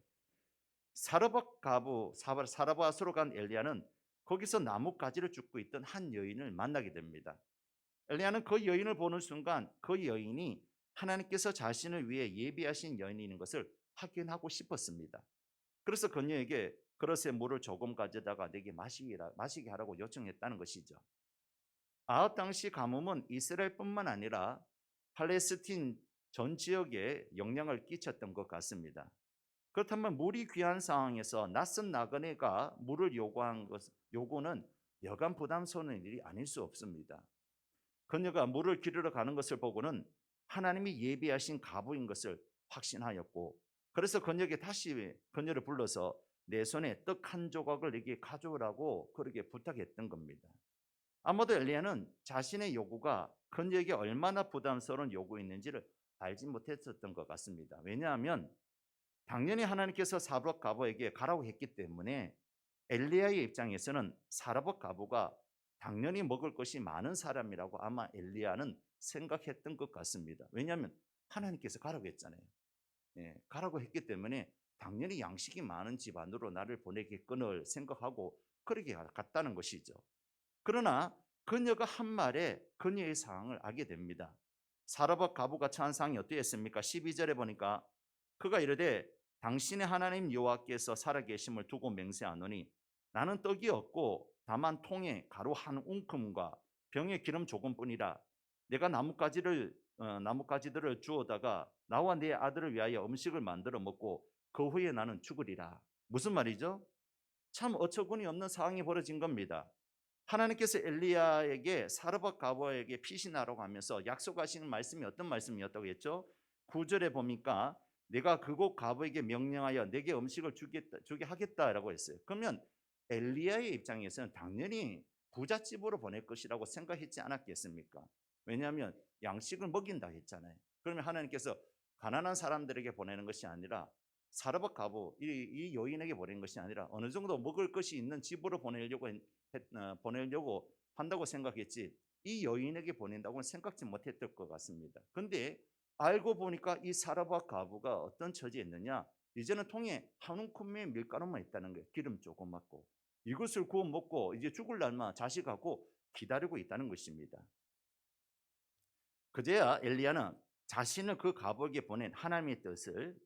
사르밧으로 간 엘리야는 거기서 나뭇가지를 줍고 있던 한 여인을 만나게 됩니다. 엘리야는 그 여인을 보는 순간 그 여인이 하나님께서 자신을 위해 예비하신 여인인 것을 확인하고 싶었습니다. 그래서 그녀에게 그릇에 물을 조금 가져다가 내게 마시게 하라고 요청했다는 것이죠. 아합 당시 가뭄은 이스라엘뿐만 아니라 팔레스틴 전 지역에 영향을 끼쳤던 것 같습니다. 그렇다면 물이 귀한 상황에서 낯선 나그네가 물을 요구는 여간 부담스러운 일이 아닐 수 없습니다. 그녀가 물을 기르러 가는 것을 보고는 하나님이 예비하신 가부인 것을 확신하였고, 그래서 그녀에게 다시 그녀를 불러서 내 손에 떡 한 조각을 내게 가져오라고 그렇게 부탁했던 겁니다. 아마도 엘리야는 자신의 요구가 그녀에게 얼마나 부담스러운 요구였는지를 알지 못했었던 것 같습니다. 왜냐하면 당연히 하나님께서 사르밧 가부에게 가라고 했기 때문에 엘리야의 입장에서는 사르밧 가부가 당연히 먹을 것이 많은 사람이라고 아마 엘리야는 생각했던 것 같습니다. 왜냐하면 하나님께서 가라고 했잖아요. 가라고 했기 때문에 당연히 양식이 많은 집안으로 나를 보내겠거늘 생각하고 그렇게 갔다는 것이죠. 그러나 그녀가 한 말에 그녀의 상황을 알게 됩니다. 사르밧 가부가 처한 상황이 어떠했습니까? 12절에 보니까 그가 이르되 당신의 하나님 여호와께서 살아계심을 두고 맹세하노니 나는 떡이 없고 다만 통에 가루 한 웅큼과 병에 기름 조금뿐이라. 내가 나뭇가지들을 주어다가 나와 내 아들을 위하여 음식을 만들어 먹고 그 후에 나는 죽으리라. 무슨 말이죠? 참 어처구니 없는 상황이 벌어진 겁니다. 하나님께서 엘리야에게 사르밧 가부에게 피신하라고 하면서 약속하시는 말씀이 어떤 말씀이었다고 했죠? 9절에 보니까 내가 그곳 가부에게 명령하여 내게 음식을 주게 하겠다라고 했어요. 그러면 엘리야의 입장에서는 당연히 부잣집으로 보낼 것이라고 생각했지 않았겠습니까? 왜냐하면 양식을 먹인다 했잖아요. 그러면 하나님께서 가난한 사람들에게 보내는 것이 아니라 사르밧 가부 이 여인에게 보낸 것이 아니라 어느 정도 먹을 것이 있는 집으로 보내려고 한다고 생각했지 이 여인에게 보낸다고는 생각지 못했을 것 같습니다. 근데 알고 보니까 이 사르밧 가부가 어떤 처지에 있느냐? 이제는 통에 한 움큼의 밀가루만 있다는 거예요. 기름 조그맣고 이것을 구워 먹고 이제 죽을 날만 자식하고 기다리고 있다는 것입니다. 그제야 엘리야는 자신을 그 가부에게 보낸 하나님의 뜻을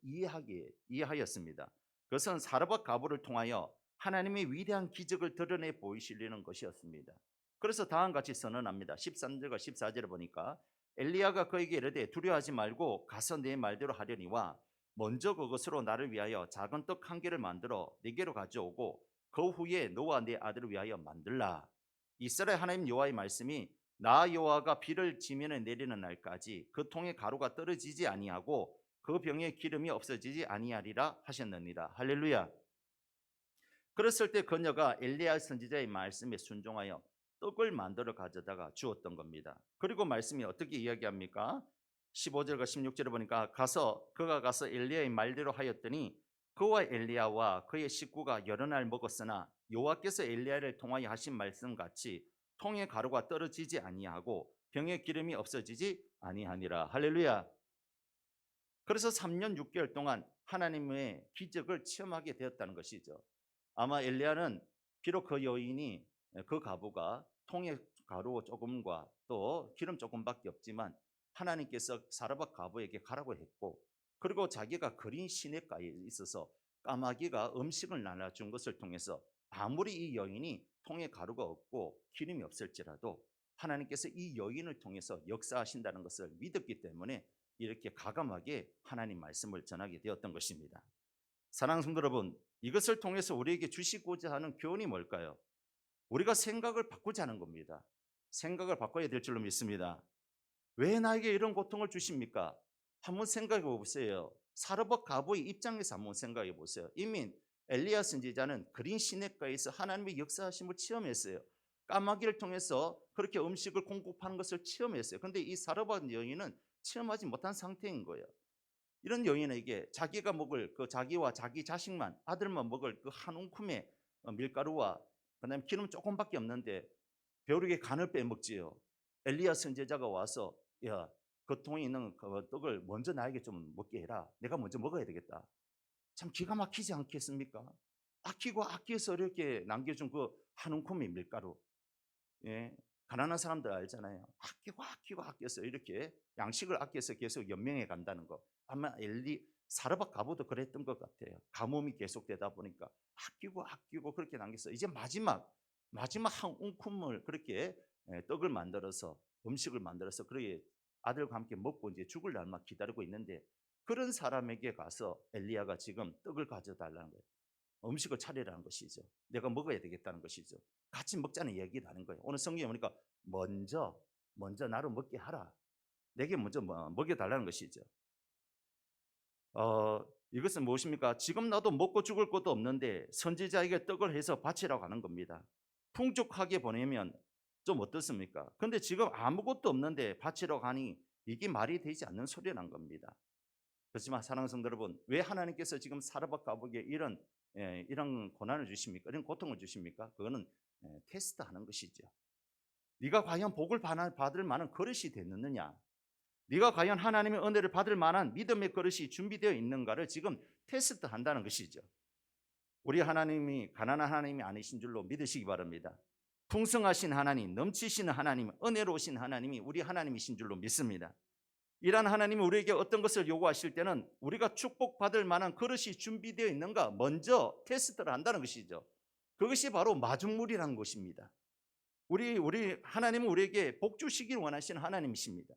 이해하였습니다. 그것은 사르밧 가부를 통하여 하나님의 위대한 기적을 드러내 보이시려는 것이었습니다. 그래서 다음같이 선언합니다. 13절과 14절을 보니까 엘리야가 그에게 이르되 두려워하지 말고 가서 내 말대로 하려니와 먼저 그것으로 나를 위하여 작은 떡 한 개를 만들어 네게로 가져오고 그 후에 너와 네 아들을 위하여 만들라. 이스라엘 하나님 여호와의 말씀이 나 여호와가 비를 지면에 내리는 날까지 그 통에 가루가 떨어지지 아니하고 그 병에 기름이 없어지지 아니하리라 하셨느니라. 할렐루야. 그랬을 때 그녀가 엘리야 선지자의 말씀에 순종하여 떡을 만들어 가져다가 주었던 겁니다. 그리고 말씀이 어떻게 이야기합니까? 15절과 16절을 보니까 그가 가서 엘리야의 말대로 하였더니 그와 엘리야와 그의 식구가 여러 날 먹었으나 여호와께서 엘리야를 통하여 하신 말씀같이 통에 가루가 떨어지지 아니하고 병에 기름이 없어지지 아니하니라. 할렐루야. 그래서 3년 6개월 동안 하나님의 기적을 체험하게 되었다는 것이죠. 아마 엘리야는 비록 그 여인이 그 가부가 통에 가루 조금과 또 기름 조금밖에 없지만 하나님께서 사르밧 가부에게 가라고 했고 그리고 자기가 그린 시냇가에 있어서 까마귀가 음식을 나눠준 것을 통해서 아무리 이 여인이 통에 가루가 없고 기름이 없을지라도 하나님께서 이 여인을 통해서 역사하신다는 것을 믿었기 때문에 이렇게 가감하게 하나님 말씀을 전하게 되었던 것입니다. 사랑하는 성도 여러분, 이것을 통해서 우리에게 주시고자 하는 교훈이 뭘까요? 우리가 생각을 바꾸자는 겁니다. 생각을 바꿔야 될 줄로 믿습니다. 왜 나에게 이런 고통을 주십니까? 한번 생각해 보세요. 사르밧 가부의 입장에서 한번 생각해 보세요. 이미 엘리야 선지자는 그린 시냇가에서 하나님의 역사하심을 체험했어요. 까마귀를 통해서 그렇게 음식을 공급하는 것을 체험했어요. 그런데 이 사르밧 여인은 체험하지 못한 상태인 거예요. 이런 여인에게 자기가 먹을 자기와 자기 자식만 아들만 먹을 그 한 움큼의 밀가루와 그다음에 기름 조금밖에 없는데 벼룩의 간을 빼먹지요. 엘리야 선지자가 와서 야, 그 통에 있는 그 떡을 먼저 나에게 좀 먹게 해라. 내가 먼저 먹어야 되겠다. 참 기가 막히지 않겠습니까? 아끼고 아껴서 이렇게 남겨준 그 한 움큼의 밀가루. 예, 가난한 사람들 알잖아요. 아끼고 아껴서 이렇게 양식을 아껴서 계속 연명해 간다는 거. 아마 사르밧 가부도 그랬던 것 같아요. 가뭄이 계속되다 보니까 아끼고 그렇게 남겼어. 이제 마지막 한 움큼을 그렇게 떡을 만들어서 음식을 만들어서 그렇게 아들과 함께 먹고 이제 죽을 날만 기다리고 있는데 그런 사람에게 가서 엘리야가 지금 떡을 가져달라는 거예요. 음식을 차리라는 것이죠. 내가 먹어야 되겠다는 것이죠. 같이 먹자는 이야기를 하는 거예요. 오늘 성경에 보니까 먼저 나를 먹게 하라. 내게 먼저 먹여달라는 것이죠. 이것은 무엇입니까? 지금 나도 먹고 죽을 것도 없는데 선지자에게 떡을 해서 바치라고 하는 겁니다. 풍족하게 보내면 좀 어떻습니까? 근데 지금 아무것도 없는데 바치라고 하니 이게 말이 되지 않는 소리란 겁니다. 그렇지만 사랑하는 성도 여러분, 왜 하나님께서 지금 사르밧 가부에게 이런 고난을 주십니까? 이런 고통을 주십니까? 그거는 테스트하는 것이죠. 네가 과연 복을 받을 만한 그릇이 됐느냐? 네가 과연 하나님의 은혜를 받을 만한 믿음의 그릇이 준비되어 있는가를 지금 테스트한다는 것이죠. 우리 하나님이 가난한 하나님이 아니신 줄로 믿으시기 바랍니다. 풍성하신 하나님, 넘치시는 하나님, 은혜로우신 하나님이 우리 하나님이신 줄로 믿습니다. 이러한 하나님이 우리에게 어떤 것을 요구하실 때는 우리가 축복받을 만한 그릇이 준비되어 있는가 먼저 테스트를 한다는 것이죠. 그것이 바로 마중물이라는 것입니다. 우리 하나님은 우리에게 복 주시길 원하시는 하나님이십니다.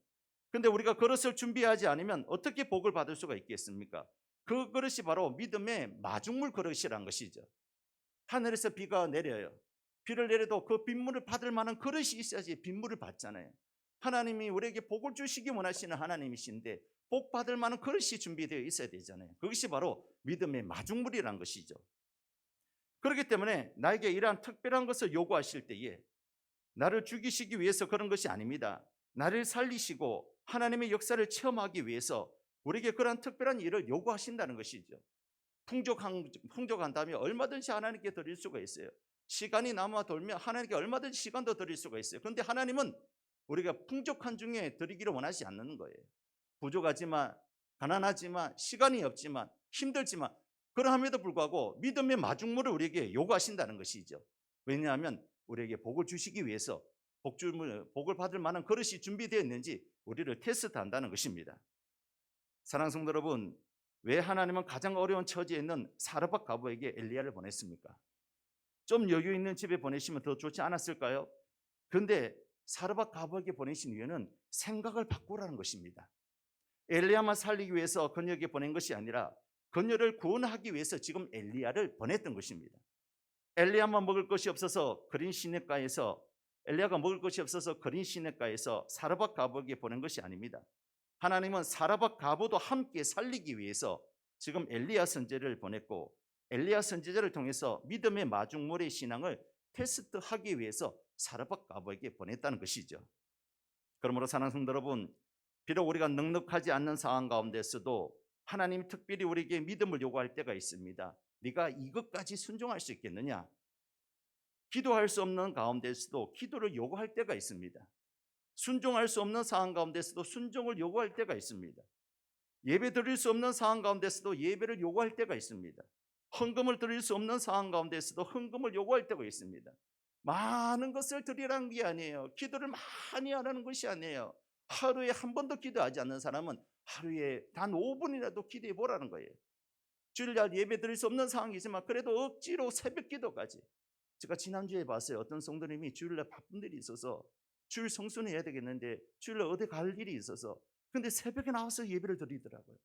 그런데 우리가 그릇을 준비하지 않으면 어떻게 복을 받을 수가 있겠습니까? 그 그릇이 바로 믿음의 마중물 그릇이라는 것이죠. 하늘에서 비가 내려요. 비를 내려도 그 빗물을 받을 만한 그릇이 있어야지 빗물을 받잖아요. 하나님이 우리에게 복을 주시기 원하시는 하나님이신데 복 받을 만한 그릇이 준비되어 있어야 되잖아요. 그것이 바로 믿음의 마중물이라는 것이죠. 그렇기 때문에 나에게 이러한 특별한 것을 요구하실 때에 나를 죽이시기 위해서 그런 것이 아닙니다. 나를 살리시고 하나님의 역사를 체험하기 위해서 우리에게 그러한 특별한 일을 요구하신다는 것이죠. 풍족한 다음에 얼마든지 하나님께 드릴 수가 있어요. 시간이 남아 돌면 하나님께 얼마든지 시간도 드릴 수가 있어요. 그런데 하나님은 우리가 풍족한 중에 드리기를 원하지 않는 거예요. 부족하지만, 가난하지만, 시간이 없지만, 힘들지만, 그러함에도 불구하고 믿음의 마중물을 우리에게 요구하신다는 것이죠. 왜냐하면 우리에게 복을 주시기 위해서 복을 받을 만한 그릇이 준비되어 있는지 우리를 테스트한다는 것입니다. 사랑하는 성도 여러분, 왜 하나님은 가장 어려운 처지에 있는 사르밧 과부에게 엘리야를 보냈습니까? 좀 여유 있는 집에 보내시면 더 좋지 않았을까요? 그런데 사르밧 과부에게 보내신 이유는 생각을 바꾸라는 것입니다. 엘리야만 살리기 위해서 그녀에게 보낸 것이 아니라 그녀를 구원하기 위해서 지금 엘리야를 보냈던 것입니다. 엘리야가 먹을 것이 없어서 그린 시냇가에서 사르밧 과부에게 보낸 것이 아닙니다. 하나님은 사르밧 과부도 함께 살리기 위해서 지금 엘리야 선지자를 보냈고, 엘리야 선지자를 통해서 믿음의 마중물의 신앙을 테스트하기 위해서 사르밧 과부에게 보냈다는 것이죠. 그러므로 사랑하는 성도 여러분, 비록 우리가 넉넉하지 않는 상황 가운데서도 하나님이 특별히 우리에게 믿음을 요구할 때가 있습니다. 네가 이것까지 순종할 수 있겠느냐? 기도할 수 없는 가운데서도 기도를 요구할 때가 있습니다. 순종할 수 없는 상황 가운데서도 순종을 요구할 때가 있습니다. 예배 드릴 수 없는 상황 가운데서도 예배를 요구할 때가 있습니다. 헌금을 드릴 수 없는 상황 가운데서도 헌금을 요구할 때가 있습니다. 많은 것을 드리라는 게 아니에요. 기도를 많이 하라는 것이 아니에요. 하루에 한 번도 기도하지 않는 사람은 하루에 단 5분이라도 기도해 보라는 거예요. 주일날 예배 드릴 수 없는 상황이지만 그래도 억지로 새벽 기도까지. 제가 지난주에 봤어요. 어떤 성도님이 주일날 바쁜 일이 있어서 주일 성수는 해야 되겠는데 주일날 어디 갈 일이 있어서 근데 새벽에 나와서 예배를 드리더라고요.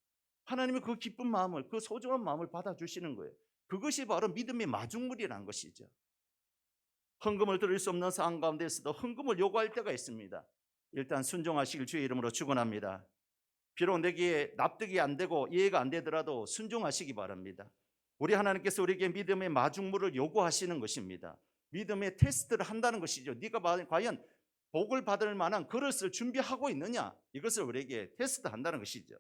하나님이 그 기쁜 마음을, 그 소중한 마음을 받아주시는 거예요. 그것이 바로 믿음의 마중물이라는 것이죠. 헌금을 드릴 수 없는 상황 가운데서도 헌금을 요구할 때가 있습니다. 일단 순종하시길 주의 이름으로 축원합니다. 비록 내게 납득이 안 되고 이해가 안 되더라도 순종하시기 바랍니다. 우리 하나님께서 우리에게 믿음의 마중물을 요구하시는 것입니다. 믿음의 테스트를 한다는 것이죠. 네가 과연 복을 받을 만한 그릇을 준비하고 있느냐, 이것을 우리에게 테스트한다는 것이죠.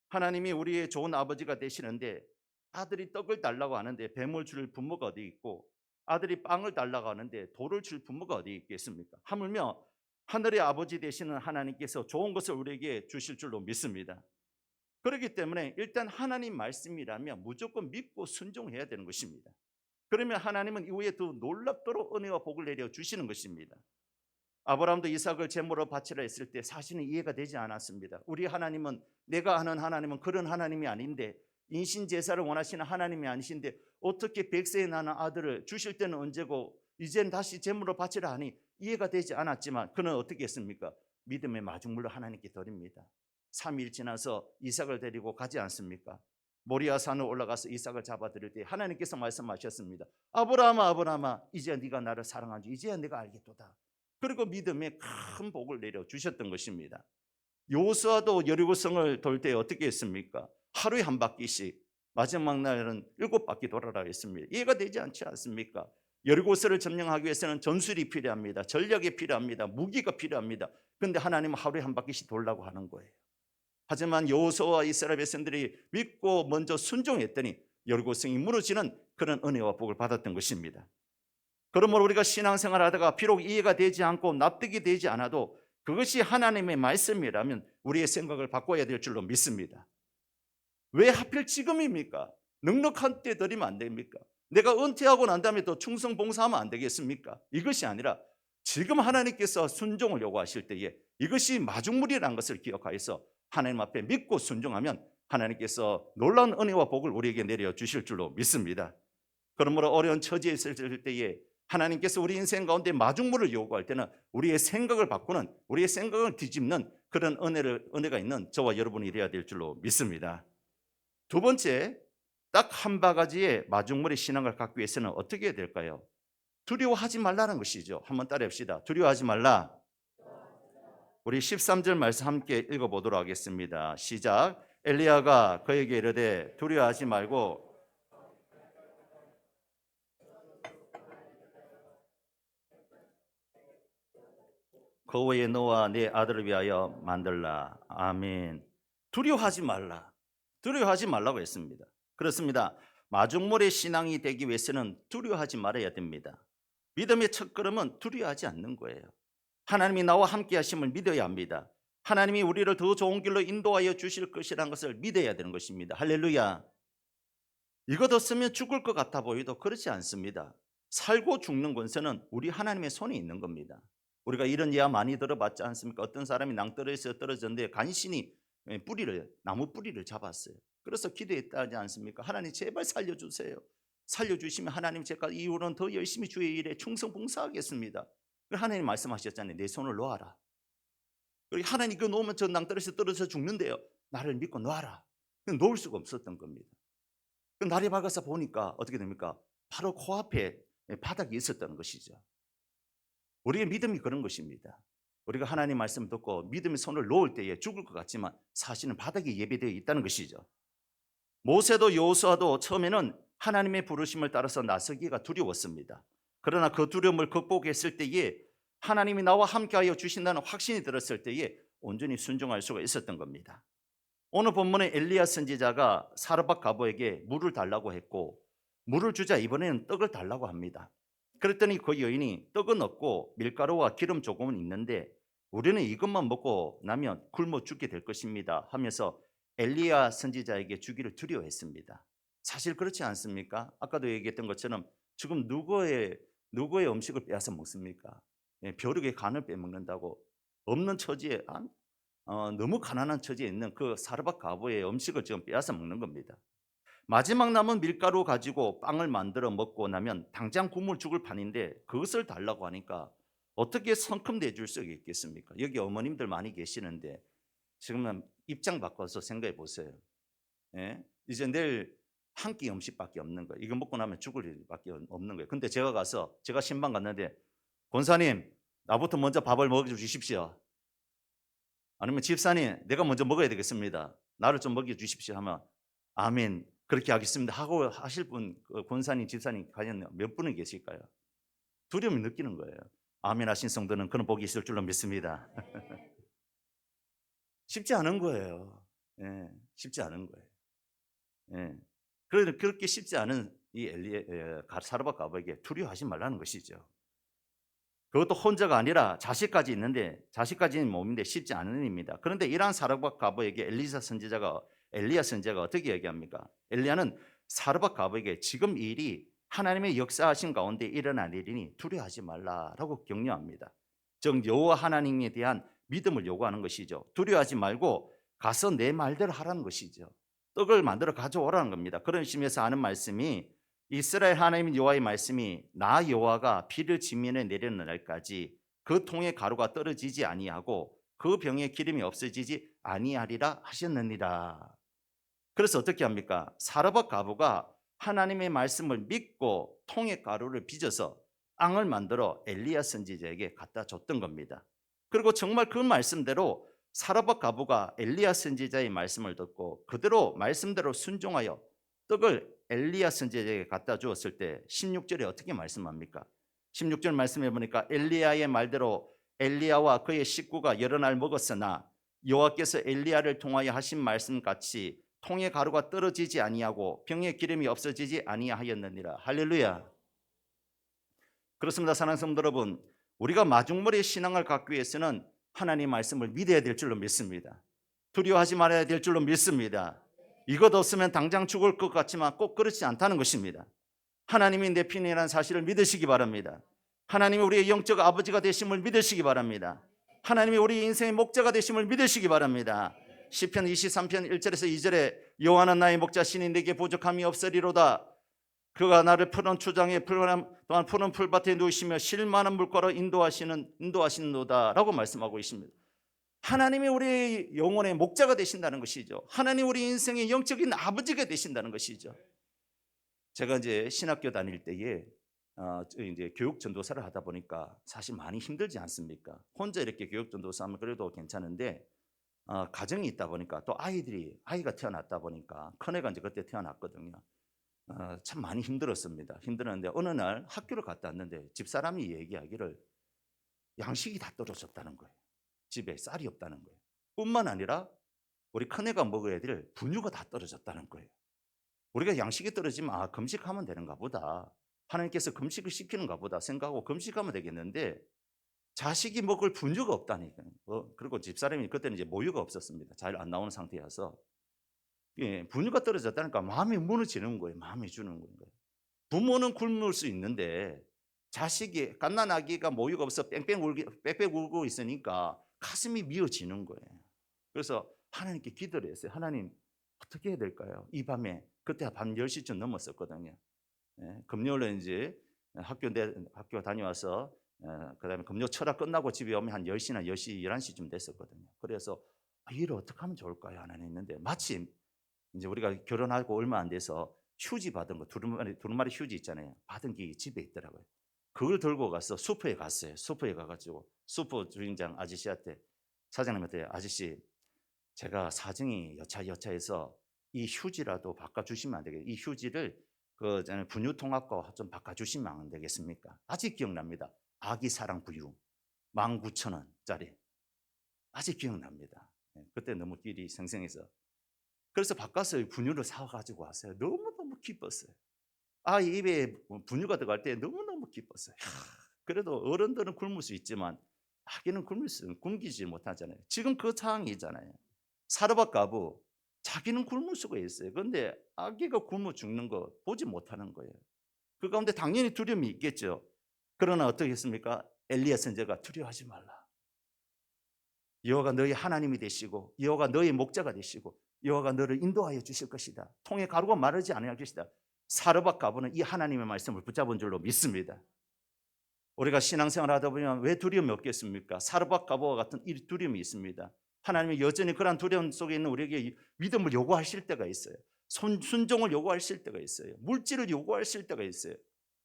하나님이 우리의 좋은 아버지가 되시는데 아들이 떡을 달라고 하는데 뱀을 줄 부모가 어디 있고, 아들이 빵을 달라고 하는데 돌을 줄 부모가 어디 있겠습니까? 하물며 하늘의 아버지 되시는 하나님께서 좋은 것을 우리에게 주실 줄로 믿습니다. 그렇기 때문에 일단 하나님 말씀이라면 무조건 믿고 순종해야 되는 것입니다. 그러면 하나님은 이후에 더 놀랍도록 은혜와 복을 내려 주시는 것입니다. 아브라함도 이삭을 제물로 바치라 했을 때 사실은 이해가 되지 않았습니다. 우리 하나님은, 내가 아는 하나님은 그런 하나님이 아닌데, 인신 제사를 원하시는 하나님이 아니신데 어떻게 100세에 나는 아들을 주실 때는 언제고 이젠 다시 제물로 바치라 하니 이해가 되지 않았지만 그는 어떻게 했습니까? 믿음의 마중물로 하나님께 드립니다. 3일 지나서 이삭을 데리고 가지 않습니까? 모리아 산을 올라가서 이삭을 잡아드릴 때 하나님께서 말씀하셨습니다. 아브라함아, 아브라함아, 이제 네가 나를 사랑한 줄 이제야 내가 알겠도다. 그리고 믿음에 큰 복을 내려 주셨던 것입니다. 여호수아도 여리고성을 돌 때 어떻게 했습니까? 하루에 한 바퀴씩, 마지막 날은 7바퀴 돌아라 했습니다. 이해가 되지 않지 않습니까? 여리고성을 점령하기 위해서는 전술이 필요합니다. 전략이 필요합니다. 무기가 필요합니다. 그런데 하나님은 하루에 한 바퀴씩 돌라고 하는 거예요. 하지만 여호수아와 이스라엘 백성들이 믿고 먼저 순종했더니 여리고성이 무너지는 그런 은혜와 복을 받았던 것입니다. 그러므로 우리가 신앙생활을 하다가 비록 이해가 되지 않고 납득이 되지 않아도 그것이 하나님의 말씀이라면 우리의 생각을 바꿔야 될 줄로 믿습니다. 왜 하필 지금입니까? 넉넉한 때 드리면 안 됩니까? 내가 은퇴하고 난 다음에 더 충성 봉사하면 안 되겠습니까? 이것이 아니라 지금 하나님께서 순종을 요구하실 때에 이것이 마중물이라는 것을 기억하여서 하나님 앞에 믿고 순종하면 하나님께서 놀라운 은혜와 복을 우리에게 내려주실 줄로 믿습니다. 그러므로 어려운 처지에 있을 때에 하나님께서 우리 인생 가운데 마중물을 요구할 때는 우리의 생각을 바꾸는, 우리의 생각을 뒤집는 그런 은혜가 있는 저와 여러분이 되어야 될 줄로 믿습니다. 두 번째, 딱 한 바가지의 마중물의 신앙을 갖기 위해서는 어떻게 해야 될까요? 두려워하지 말라는 것이죠. 한번 따라합시다. 두려워하지 말라. 우리 13절 말씀 함께 읽어보도록 하겠습니다. 시작. 엘리야가 그에게 이르되 두려워하지 말고 그 외에 너와 네 아들을 위하여 만들라. 아멘. 두려워하지 말라. 두려워하지 말라고 했습니다. 그렇습니다. 마중물의 신앙이 되기 위해서는 두려워하지 말아야 됩니다. 믿음의 첫걸음은 두려워하지 않는 거예요. 하나님이 나와 함께 하심을 믿어야 합니다. 하나님이 우리를 더 좋은 길로 인도하여 주실 것이라는 것을 믿어야 되는 것입니다. 할렐루야. 이것 없으면 죽을 것 같아 보여도 그렇지 않습니다. 살고 죽는 권세는 우리 하나님의 손에 있는 겁니다. 우리가 이런 예화 많이 들어봤지 않습니까? 어떤 사람이 낭떠러지에서 떨어졌는데 간신히 나무 뿌리를 잡았어요. 그래서 기도했다 하지 않습니까? 하나님 제발 살려주세요. 살려주시면 하나님 제가 이후로는 더 열심히 주의 일에 충성 봉사하겠습니다. 하나님 말씀하셨잖아요. 내 손을 놓아라. 하나님 그 놓으면 저 낭떠러지에서 떨어져 죽는데요. 나를 믿고 놓아라. 놓을 수가 없었던 겁니다. 날이 밝아서 보니까 어떻게 됩니까? 바로 코앞에 바닥이 있었다는 것이죠. 우리의 믿음이 그런 것입니다. 우리가 하나님 말씀을 듣고 믿음의 손을 놓을 때에 죽을 것 같지만 사실은 바닥에 예배되어 있다는 것이죠. 모세도 여호수아도 처음에는 하나님의 부르심을 따라서 나서기가 두려웠습니다. 그러나 그 두려움을 극복했을 때에 하나님이 나와 함께하여 주신다는 확신이 들었을 때에 온전히 순종할 수가 있었던 겁니다. 오늘 본문에 엘리야 선지자가 사르밧 가보에게 물을 달라고 했고 물을 주자 이번에는 떡을 달라고 합니다. 그랬더니 그 여인이 떡은 없고 밀가루와 기름 조금은 있는데 우리는 이것만 먹고 나면 굶어 죽게 될 것입니다 하면서 엘리야 선지자에게 주기를 두려워했습니다. 사실 그렇지 않습니까? 아까도 얘기했던 것처럼 지금 누구의 음식을 빼앗아 먹습니까? 벼룩의 간을 빼먹는다고 없는 처지에 너무 가난한 처지에 있는 그 사르밧 가보의 음식을 지금 빼앗아 먹는 겁니다. 마지막 남은 밀가루 가지고 빵을 만들어 먹고 나면 당장 굶을 죽을 판인데 그것을 달라고 하니까 어떻게 성큼 내줄 수 있겠습니까? 여기 어머님들 많이 계시는데 지금은 입장 바꿔서 생각해 보세요. 이제 내일 한 끼 음식밖에 없는 거예요. 이거 먹고 나면 죽을 일밖에 없는 거예요. 근데 제가 신방 갔는데 권사님 나부터 먼저 밥을 먹여주십시오. 아니면 집사님 내가 먼저 먹어야 되겠습니다. 나를 좀 먹여주십시오 하면 아멘 그렇게 하겠습니다 하고 하실 분 권사님 집사님 과연 몇 분이 계실까요? 두려움을 느끼는 거예요. 아멘 하신 성도는 그런 복이 있을 줄로 믿습니다. 쉽지 않은 거예요. 쉽지 않은 거예요. 그렇게 쉽지 않은 이 사르밧 가보에게 두려워하지 말라는 것이죠. 그것도 혼자가 아니라 자식까지 있는데 자식까지는 몸인데 쉽지 않은 일입니다. 그런데 이러한 사르밧 가보에게 엘리야 선지자가 어떻게 얘기합니까? 엘리야는 사르밧 가보에게 지금 이 일이 하나님의 역사하신 가운데 일어날 일이니 두려워하지 말라라고 격려합니다. 즉 여호와 하나님에 대한 믿음을 요구하는 것이죠. 두려워하지 말고 가서 내 말대로 하라는 것이죠. 떡을 만들어 가져오라는 겁니다. 그런 심에서 하는 말씀이 이스라엘 하나님 여호와의 말씀이 나 여호와가 비를 지면에 내리는 날까지 그 통에 가루가 떨어지지 아니하고 그 병에 기름이 없어지지 아니하리라 하셨느니라. 그래서 어떻게 합니까? 사르밧 가부가 하나님의 말씀을 믿고 통에 가루를 빚어서 빵을 만들어 엘리야 선지자에게 갖다 줬던 겁니다. 그리고 정말 그 말씀대로 사르밧 가부가 엘리야 선지자의 말씀을 듣고 그대로 말씀대로 순종하여 떡을 엘리야 선지자에게 갖다 주었을 때 16절에 어떻게 말씀합니까? 16절 말씀해 보니까 엘리야의 말대로 엘리야와 그의 식구가 여러 날 먹었으나 여호와께서 엘리야를 통하여 하신 말씀같이 통에 가루가 떨어지지 아니하고 병에 기름이 없어지지 아니하였느니라. 할렐루야. 그렇습니다. 사랑하는 성도 여러분, 우리가 마중물의 신앙을 갖기 위해서는 하나님 말씀을 믿어야 될 줄로 믿습니다. 두려워하지 말아야 될 줄로 믿습니다. 이것 없으면 당장 죽을 것 같지만 꼭 그렇지 않다는 것입니다. 하나님이 내 편이라는 사실을 믿으시기 바랍니다. 하나님이 우리의 영적 아버지가 되심을 믿으시기 바랍니다. 하나님이 우리 인생의 목자가 되심을 믿으시기 바랍니다. 시편 23편 1절에서 2절에 여호와는 나의 목자 신이 내게 부족함이 없으리로다. 그가 나를 푸른 초장에 또한 푸른 풀밭에 누우시며 실 많은 물가로 인도하시는도다 라고 말씀하고 있습니다. 하나님이 우리 영혼의 목자가 되신다는 것이죠. 하나님 우리 인생의 영적인 아버지가 되신다는 것이죠. 제가 이제 신학교 다닐 때에 이제 교육 전도사를 하다 보니까 사실 많이 힘들지 않습니까? 혼자 이렇게 교육 전도사하면 그래도 괜찮은데 가정이 있다 보니까 또 아이가 태어났다 보니까 큰애가 이제 그때 태어났거든요. 참 많이 힘들었습니다. 힘들었는데 어느 날 학교를 갔다 왔는데 집사람이 얘기하기를 양식이 다 떨어졌다는 거예요. 집에 쌀이 없다는 거예요. 뿐만 아니라 우리 큰애가 먹어야 될 분유가 다 떨어졌다는 거예요. 우리가 양식이 떨어지면 금식하면 되는가 보다. 하나님께서 금식을 시키는가 보다 생각하고 금식하면 되겠는데 자식이 먹을 분유가 없다니까요. 그리고 집사람이 그때는 이제 모유가 없었습니다. 잘 안 나오는 상태여서 분유가 떨어졌다니까 마음이 무너지는 거예요. 마음이 주는 거예요. 부모는 굶을 수 있는데 자식이 갓난아기가 모유가 없어 뺑뺑 울고 있으니까 가슴이 미어지는 거예요. 그래서 하나님께 기도를 했어요. 하나님 어떻게 해야 될까요? 이 밤에 그때 밤 10시쯤 넘었었거든요. 금요일에 이제 학교 다녀와서 그다음에 금요 철학 끝나고 집에 오면 한 10시나 10시 11시쯤 됐었거든요. 그래서 일을 어떻게 하면 좋을까요? 하나님 했는데 마침 이제 우리가 결혼하고 얼마 안 돼서 휴지 받은 거 두루마리 휴지 있잖아요. 받은 게 집에 있더라고요. 그걸 들고 가서 슈퍼에 갔어요. 슈퍼에 가가지고 슈퍼 주인장 아저씨한테 사장님한테 아저씨 제가 사정이 여차여차해서 이 휴지라도 바꿔주시면 안 되겠어요? 이 휴지를 그 분유통합과 좀 바꿔주시면 안 되겠습니까? 아직 기억납니다. 아기 사랑 분유 19,000원짜리 아직 기억납니다. 그때 너무 길이 생생해서 그래서 바꿔서 분유를 사가지고 왔어요. 너무너무 기뻤어요. 아이 입에 분유가 들어갈 때 너무너무 기뻤어요. 그래도 어른들은 굶을 수 있지만 아기는 굶기지 못하잖아요. 지금 그 상황이잖아요. 사르밧 가부 자기는 굶을 수가 있어요. 그런데 아기가 굶어 죽는 거 보지 못하는 거예요. 그 가운데 당연히 두려움이 있겠죠. 그러나 어떻게 했습니까? 엘리야 선지자가 두려워하지 말라. 여호와가 너희 하나님이 되시고 여호와가 너희 목자가 되시고 여호와가 너를 인도하여 주실 것이다. 통에 가루가 마르지 않을 것이다. 사르밧 가부는 이 하나님의 말씀을 붙잡은 줄로 믿습니다. 우리가 신앙생활 하다 보면 왜 두려움이 없겠습니까? 사르밧 가부와 같은 이 두려움이 있습니다. 하나님이 여전히 그러한 두려움 속에 있는 우리에게 믿음을 요구하실 때가 있어요. 순종을 요구하실 때가 있어요. 물질을 요구하실 때가 있어요.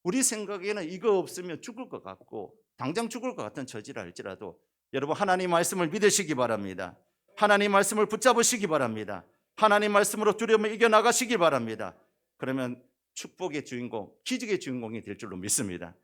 우리 생각에는 이거 없으면 죽을 것 같고 당장 죽을 것 같은 처지라 할지라도 여러분 하나님 말씀을 믿으시기 바랍니다. 하나님 말씀을 붙잡으시기 바랍니다. 하나님 말씀으로 두려움을 이겨나가시기 바랍니다. 그러면 축복의 주인공, 기적의 주인공이 될 줄로 믿습니다.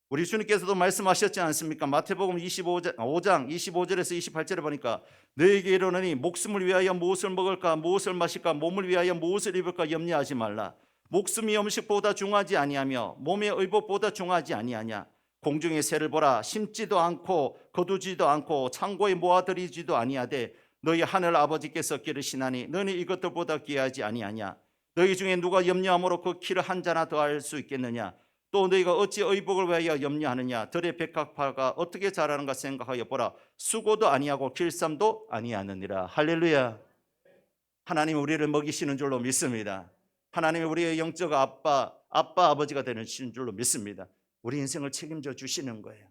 우리 주님께서도 말씀하셨지 않습니까? 마태복음 5장 25절에서 28절에 보니까 너에게 이르노니 목숨을 위하여 무엇을 먹을까 무엇을 마실까 몸을 위하여 무엇을 입을까 염려하지 말라. 목숨이 음식보다 중하지 아니하며 몸의 의복보다 중하지 아니하냐. 공중의 새를 보라. 심지도 않고 거두지도 않고 창고에 모아들이지도 아니하되 너희 하늘 아버지께서 기르시나니 너희 이것들보다 귀하지 아니하냐. 너희 중에 누가 염려함으로 그 키를 한 자나 더할 수 있겠느냐. 또 너희가 어찌 의복을 위하여 염려하느냐. 들의 백합화가 어떻게 자라는가 생각하여 보라. 수고도 아니하고 길쌈도 아니하느니라. 할렐루야. 하나님이 우리를 먹이시는 줄로 믿습니다. 하나님이 우리의 영적 아빠 아버지가 되는 줄로 믿습니다. 우리 인생을 책임져 주시는 거예요.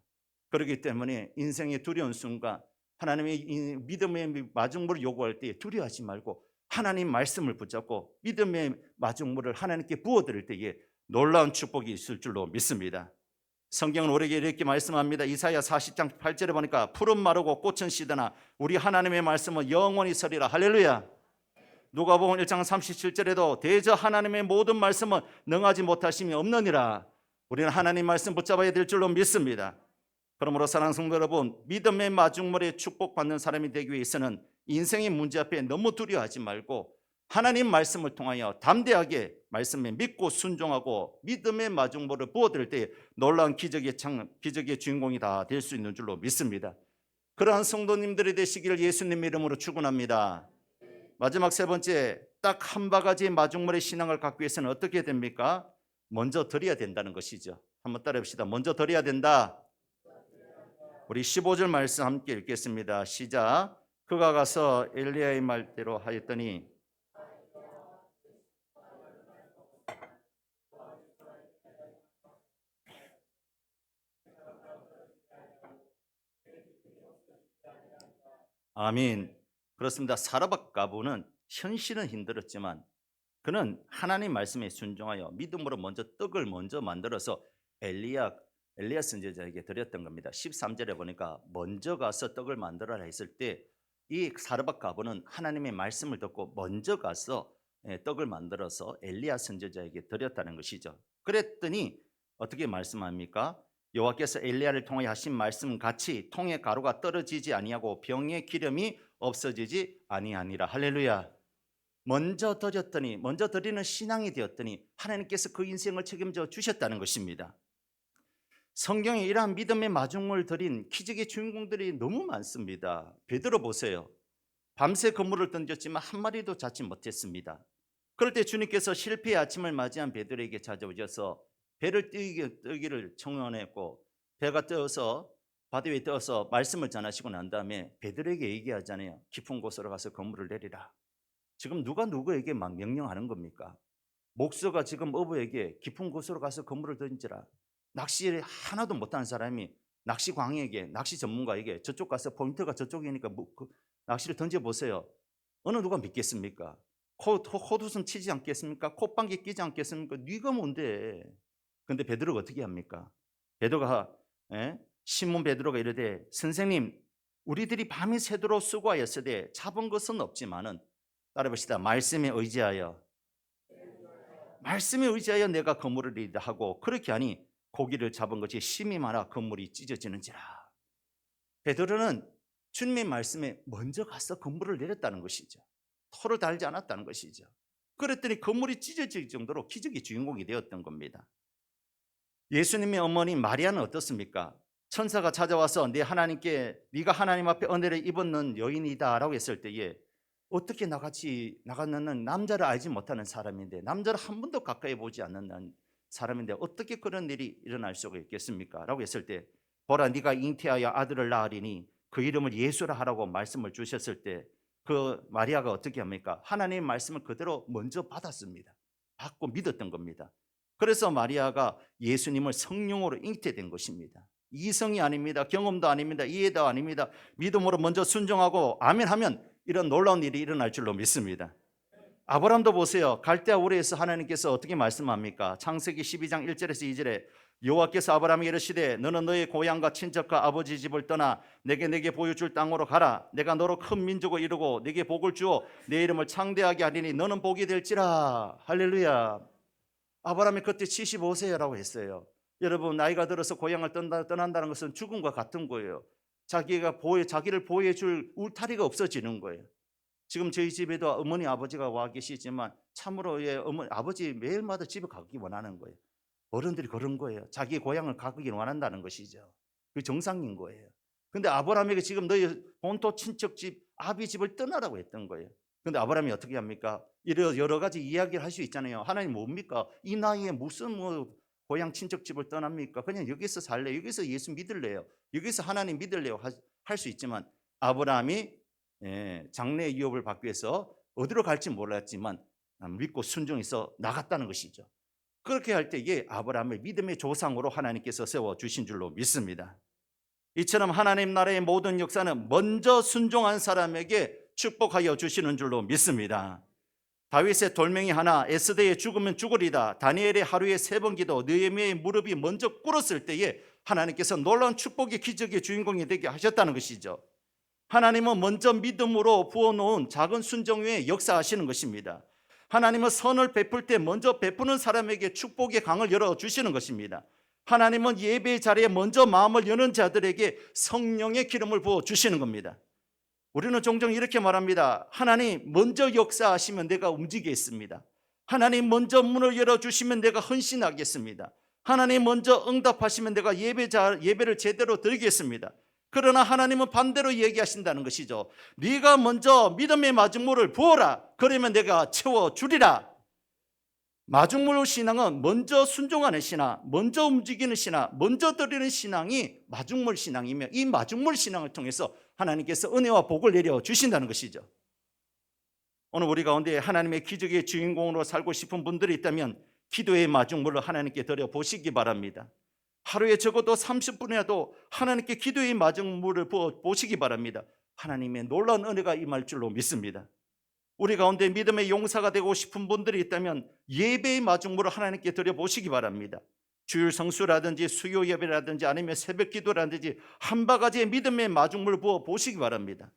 그렇기 때문에 인생의 두려운 순간 하나님의 믿음의 마중물을 요구할 때 두려워하지 말고 하나님 말씀을 붙잡고 믿음의 마중물을 하나님께 부어드릴 때에 놀라운 축복이 있을 줄로 믿습니다. 성경은 우리에게 이렇게 말씀합니다. 이사야 40장 8절에 보니까 푸른 마르고 꽃은 시드나 우리 하나님의 말씀은 영원히 서리라. 할렐루야. 누가복음 1장 37절에도 대저 하나님의 모든 말씀은 능하지 못하심이 없느니라. 우리는 하나님 말씀 붙잡아야 될 줄로 믿습니다. 그러므로 사랑하는 성도 여러분, 믿음의 마중물에 축복받는 사람이 되기 위해서는 인생의 문제 앞에 너무 두려워하지 말고 하나님 말씀을 통하여 담대하게 말씀에 믿고 순종하고 믿음의 마중물을 부어드릴 때 놀라운 기적의 주인공이 다 될 수 있는 줄로 믿습니다. 그러한 성도님들이 되시기를 예수님 이름으로 축원합니다. 마지막 세 번째, 딱 한 바가지 마중물의 신앙을 갖기 위해서는 어떻게 됩니까? 먼저 드려야 된다는 것이죠. 한번 따라해봅시다. 먼저 드려야 된다. 우리 15절 말씀 함께 읽겠습니다. 시작. 그가 가서 엘리야의 말대로 하였더니 아멘. 그렇습니다. 사르밧 가부는 현실은 힘들었지만 그는 하나님 말씀에 순종하여 믿음으로 먼저 떡을 먼저 만들어서 엘리야 선지자에게 드렸던 겁니다. 13절에 보니까 먼저 가서 떡을 만들어라 했을 때 이 사르밧 가부는 하나님의 말씀을 듣고 먼저 가서 떡을 만들어서 엘리야 선지자에게 드렸다는 것이죠. 그랬더니 어떻게 말씀합니까? 여호와께서 엘리야를 통해 하신 말씀 같이 통에 가루가 떨어지지 아니하고 병에 기름이 없어지지 아니하니라. 할렐루야. 먼저 드리는 신앙이 되었더니 하나님께서 그 인생을 책임져 주셨다는 것입니다. 성경에 이러한 믿음의 마중물 드린 기적의 주인공들이 너무 많습니다. 베드로 보세요. 밤새 그물을 던졌지만 한 마리도 잡지 못했습니다. 그럴 때 주님께서 실패의 아침을 맞이한 베드로에게 찾아오셔서 배를 뜨기를 청원했고, 배가 떠서 바다 위에 떠서 말씀을 전하시고 난 다음에 베드로에게 얘기하잖아요. 깊은 곳으로 가서 그물을 내리라. 지금 누가 누구에게 막 명령하는 겁니까? 목수가 지금 어부에게 깊은 곳으로 가서 그물을 던지라. 낚시 하나도 못하는 사람이 낚시 광에게, 낚시 전문가에게 저쪽 가서 포인트가 저쪽이니까 낚시를 던져보세요. 어느 누가 믿겠습니까? 콧웃음 치지 않겠습니까? 콧방귀 끼지 않겠습니까? 네가 뭔데? 근데 베드로가 어떻게 합니까? 시몬 베드로가 이르되 선생님, 우리들이 밤이 새도록 수고하였으되 잡은 것은 없지만은, 따라봅시다. 말씀에 의지하여 내가 그물을 이리다 하고, 그렇게 하니 고기를 잡은 것이 심히 많아 그물이 찢어지는지라. 베드로는 주님의 말씀에 먼저 가서 그물을 내렸다는 것이죠. 토를 달지 않았다는 것이죠. 그랬더니 그물이 찢어질 정도로 기적의 주인공이 되었던 겁니다. 예수님의 어머니 마리아는 어떻습니까? 천사가 찾아와서 네가 하나님 앞에 은혜를 입었는 여인이다 라고 했을 때에, 어떻게 나같이 나갔는 남자를 알지 못하는 사람인데, 남자를 한 번도 가까이 보지 않는 사람인데 어떻게 그런 일이 일어날 수가 있겠습니까? 라고 했을 때, 보라 네가 잉태하여 아들을 낳으리니 그 이름을 예수라 하라고 말씀을 주셨을 때, 그 마리아가 어떻게 합니까? 하나님의 말씀을 그대로 먼저 받았습니다. 받고 믿었던 겁니다. 그래서 마리아가 예수님을 성령으로 잉태된 것입니다. 이성이 아닙니다. 경험도 아닙니다. 이해도 아닙니다. 믿음으로 먼저 순종하고 아멘 하면 이런 놀라운 일이 일어날 줄로 믿습니다. 아브라함도 보세요. 갈대아 우르에서 하나님께서 어떻게 말씀합니까? 창세기 12장 1절에서 2절에 여호와께서 아브라함에게 이르시되 너는 너의 고향과 친척과 아버지 집을 떠나 내게 보여줄 땅으로 가라. 내가 너로 큰 민족을 이루고 내게 복을 주어 내 이름을 창대하게 하리니 너는 복이 될지라. 할렐루야. 아브라함이 그때 75세라고 했어요. 여러분, 나이가 들어서 고향을 떠난다는 것은 죽음과 같은 거예요. 자기를 보호해줄 울타리가 없어지는 거예요. 지금 저희 집에도 어머니 아버지가 와 계시지만 참으로 아버지 매일마다 집에 가기 원하는 거예요. 어른들이 그런 거예요. 자기 고향을 가기 원한다는 것이죠. 그 정상인 거예요. 근데 아브라함에게 지금 너희 본토 친척집 아비 집을 떠나라고 했던 거예요. 근데 아브라함이 어떻게 합니까? 여러 가지 이야기를 할 수 있잖아요. 하나님 뭡니까? 이 나이에 무슨 고향 친척집을 떠납니까? 그냥 여기서 살래, 여기서 예수 믿을래요, 여기서 하나님 믿을래요 할 수 있지만, 아브라함이 장래 유업을 받기 위해서 어디로 갈지 몰랐지만 믿고 순종해서 나갔다는 것이죠. 그렇게 할 때 이게 아브라함을 믿음의 조상으로 하나님께서 세워주신 줄로 믿습니다. 이처럼 하나님 나라의 모든 역사는 먼저 순종한 사람에게 축복하여 주시는 줄로 믿습니다. 다윗의 돌멩이 하나 에스더의 죽으면 죽으리다, 다니엘의 하루에 3번 기도, 느헤미야의 무릎이 먼저 꿇었을 때에 하나님께서 놀라운 축복의 기적의 주인공이 되게 하셨다는 것이죠. 하나님은 먼저 믿음으로 부어놓은 작은 순종 위에 역사하시는 것입니다. 하나님은 선을 베풀 때 먼저 베푸는 사람에게 축복의 강을 열어주시는 것입니다. 하나님은 예배의 자리에 먼저 마음을 여는 자들에게 성령의 기름을 부어주시는 겁니다. 우리는 종종 이렇게 말합니다. 하나님 먼저 역사하시면 내가 움직이겠습니다. 하나님 먼저 문을 열어주시면 내가 헌신하겠습니다. 하나님 먼저 응답하시면 내가 예배를 제대로 드리겠습니다. 그러나 하나님은 반대로 얘기하신다는 것이죠. 네가 먼저 믿음의 마중물을 부어라. 그러면 내가 채워주리라. 마중물 신앙은 먼저 순종하는 신앙, 먼저 움직이는 신앙, 먼저 드리는 신앙이 마중물 신앙이며, 이 마중물 신앙을 통해서 하나님께서 은혜와 복을 내려주신다는 것이죠. 오늘 우리 가운데 하나님의 기적의 주인공으로 살고 싶은 분들이 있다면 기도의 마중물을 하나님께 드려보시기 바랍니다. 하루에 적어도 30분이라도 하나님께 기도의 마중물을 부어보시기 바랍니다. 하나님의 놀라운 은혜가 임할 줄로 믿습니다. 우리 가운데 믿음의 용사가 되고 싶은 분들이 있다면 예배의 마중물을 하나님께 드려보시기 바랍니다. 주일 성수라든지 수요 예배라든지 아니면 새벽 기도라든지 한 바가지의 믿음의 마중물을 부어보시기 바랍니다.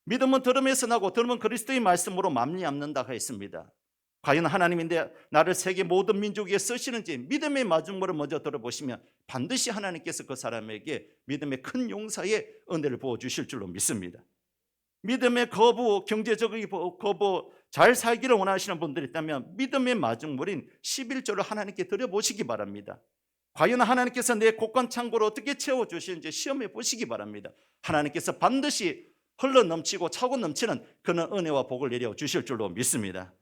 믿음은 들음에서 나고 들음은 그리스도의 말씀으로 말미암는다 했습니다. 과연 하나님인데 나를 세계 모든 민족 위에 쓰시는지 믿음의 마중물을 먼저 들어보시면 반드시 하나님께서 그 사람에게 믿음의 큰 용사의 은혜를 부어주실 줄로 믿습니다. 믿음의 거부, 경제적인 거부, 잘 살기를 원하시는 분들이 있다면 믿음의 마중물인 11조를 하나님께 드려보시기 바랍니다. 과연 하나님께서 내 곳간 창고를 어떻게 채워주시는지 시험해 보시기 바랍니다. 하나님께서 반드시 흘러넘치고 차고 넘치는 그런 은혜와 복을 내려주실 줄로 믿습니다.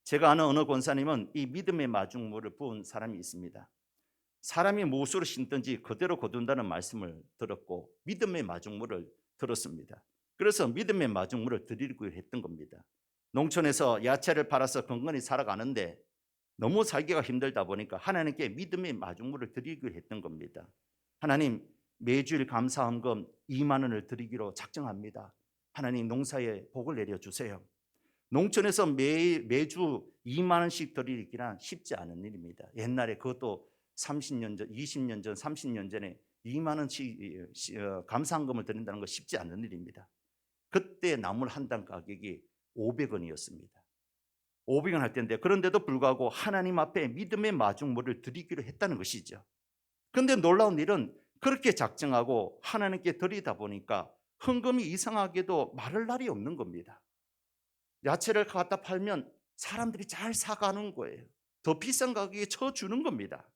제가 아는 어느 권사님은 이 믿음의 마중물을 부은 사람이 있습니다. 사람이 무엇으로 심든지 그대로 거둔다는 말씀을 들었고 믿음의 마중물을 들었습니다. 그래서 믿음의 마중물을 드리고 했던 겁니다. 농촌에서 야채를 팔아서 건강히 살아가는데 너무 살기가 힘들다 보니까 하나님께 믿음의 마중물을 드리기로 했던 겁니다. 하나님, 매주일 감사헌금 2만 원을 드리기로 작정합니다. 하나님, 농사에 복을 내려주세요. 농촌에서 매주 2만 원씩 드리기란 쉽지 않은 일입니다. 옛날에 그것도 30년 전, 20년 전, 30년 전에 2만 원씩 감사헌금을 드린다는 거 쉽지 않은 일입니다. 그때 나물 한 단 가격이 500원이었습니다. 500원 할 때인데 그런데도 불구하고 하나님 앞에 믿음의 마중물을 드리기로 했다는 것이죠. 그런데 놀라운 일은 그렇게 작정하고 하나님께 드리다 보니까 헌금이 이상하게도 마를 날이 없는 겁니다. 야채를 갖다 팔면 사람들이 잘 사가는 거예요. 더 비싼 가격에 쳐주는 겁니다.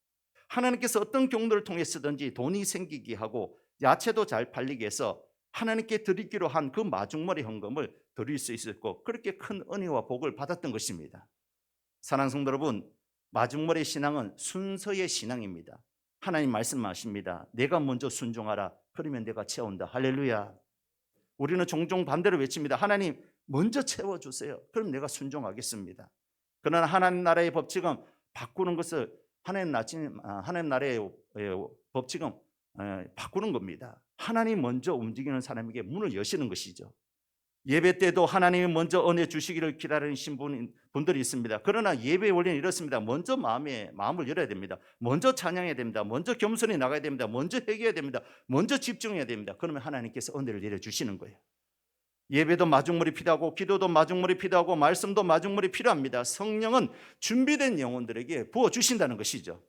하나님께서 어떤 경로를 통해서든지 돈이 생기게 하고 야채도 잘 팔리게 해서 하나님께 드리기로 한 그 마중물의 헌금을 드릴 수 있었고 그렇게 큰 은혜와 복을 받았던 것입니다. 사랑하는 성도 여러분, 마중물의 신앙은 순서의 신앙입니다. 하나님 말씀하십니다. 내가 먼저 순종하라. 그러면 내가 채운다. 할렐루야. 우리는 종종 반대로 외칩니다. 하나님 먼저 채워주세요. 그럼 내가 순종하겠습니다. 그러나 하나님 나라의 법칙은 바꾸는 것을 하나님 나라의 법칙은 바꾸는 겁니다. 하나님 먼저 움직이는 사람에게 문을 여시는 것이죠. 예배 때도 하나님이 먼저 은혜 주시기를 기다리신 분들이 있습니다. 그러나 예배의 원리는 이렇습니다. 먼저 마음을 열어야 됩니다. 먼저 찬양해야 됩니다. 먼저 겸손히 나가야 됩니다. 먼저 회개해야 됩니다. 먼저 집중해야 됩니다. 그러면 하나님께서 은혜를 내려주시는 거예요. 예배도 마중물이 필요하고 기도도 마중물이 필요하고 말씀도 마중물이 필요합니다. 성령은 준비된 영혼들에게 부어주신다는 것이죠.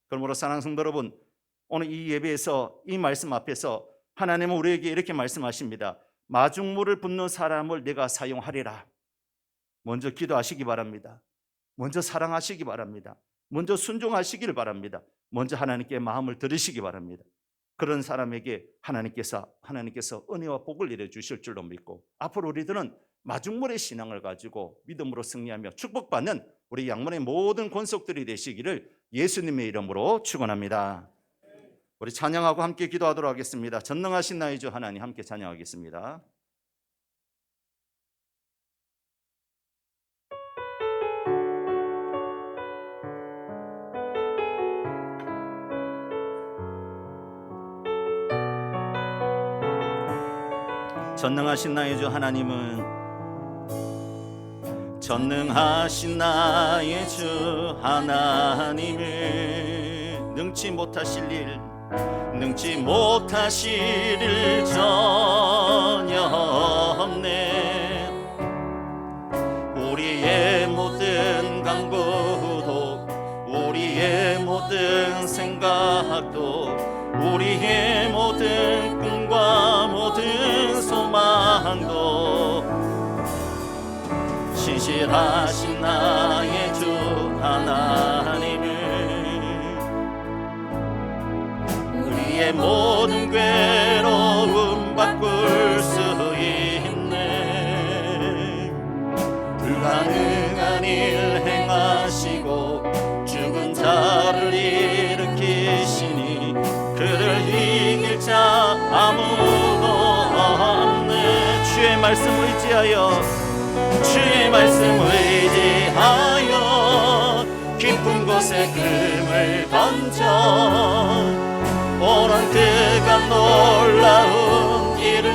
그러므로 사랑하는 성도 여러분, 오늘 이 예배에서 이 말씀 앞에서 하나님은 우리에게 이렇게 말씀하십니다. 마중물을 붓는 사람을 내가 사용하리라. 먼저 기도하시기 바랍니다. 먼저 사랑하시기 바랍니다. 먼저 순종하시기를 바랍니다. 먼저 하나님께 마음을 들으시기 바랍니다. 그런 사람에게 하나님께서 은혜와 복을 내려주실 줄로 믿고 앞으로 우리들은 마중물의 신앙을 가지고 믿음으로 승리하며 축복받는 우리 양문의 모든 권속들이 되시기를 예수님의 이름으로 축원합니다. 우리 찬양하고 함께 기도하도록 하겠습니다. 전능하신 나의 주 하나님 함께 찬양하겠습니다. 전능하신 나의 주 하나님은 전능하신 나의 주 하나님은 능치 못하실 일 전혀 없네. 우리의 모든 간구도 우리의 모든 생각도 우리의 모든 꿈과 모든 소망도 신실하신 나의 주 하나님은 우리의 모든 괴로움 바꿀 수 있네. 불가능한 일 행하시고 죽은 자를 일으키시니 그를 이길 자 아무도 없네. 주의 말씀 의지하여 깊은 곳에 금을 던져 오는 그가 놀라운 일을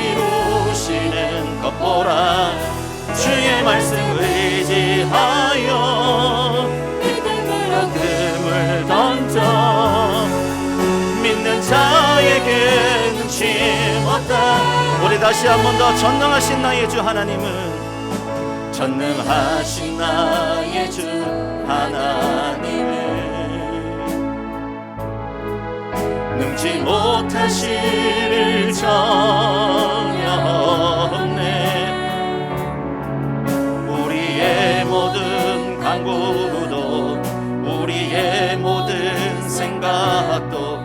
이루시는 것 보라. 주의 말씀 의지하여 믿음으로 금을 던져 믿는 자에게 눈치 없다. 우리 다시 한 번 더 전능하신 나의 주 하나님은 전능하신 나의 주 하나님은 능치 못하실 전혀 없네. 우리의 모든 간구도 우리의 모든 생각도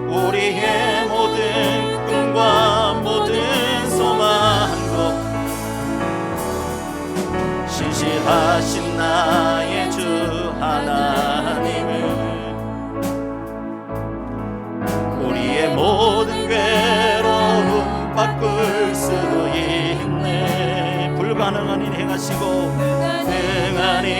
우리의 모든 꿈과 모든 소망도 신실하신 나의 주 하나님은 우리의 모든 괴로움 바꿀 수 있네. 불가능한 일 행하시고 능한 일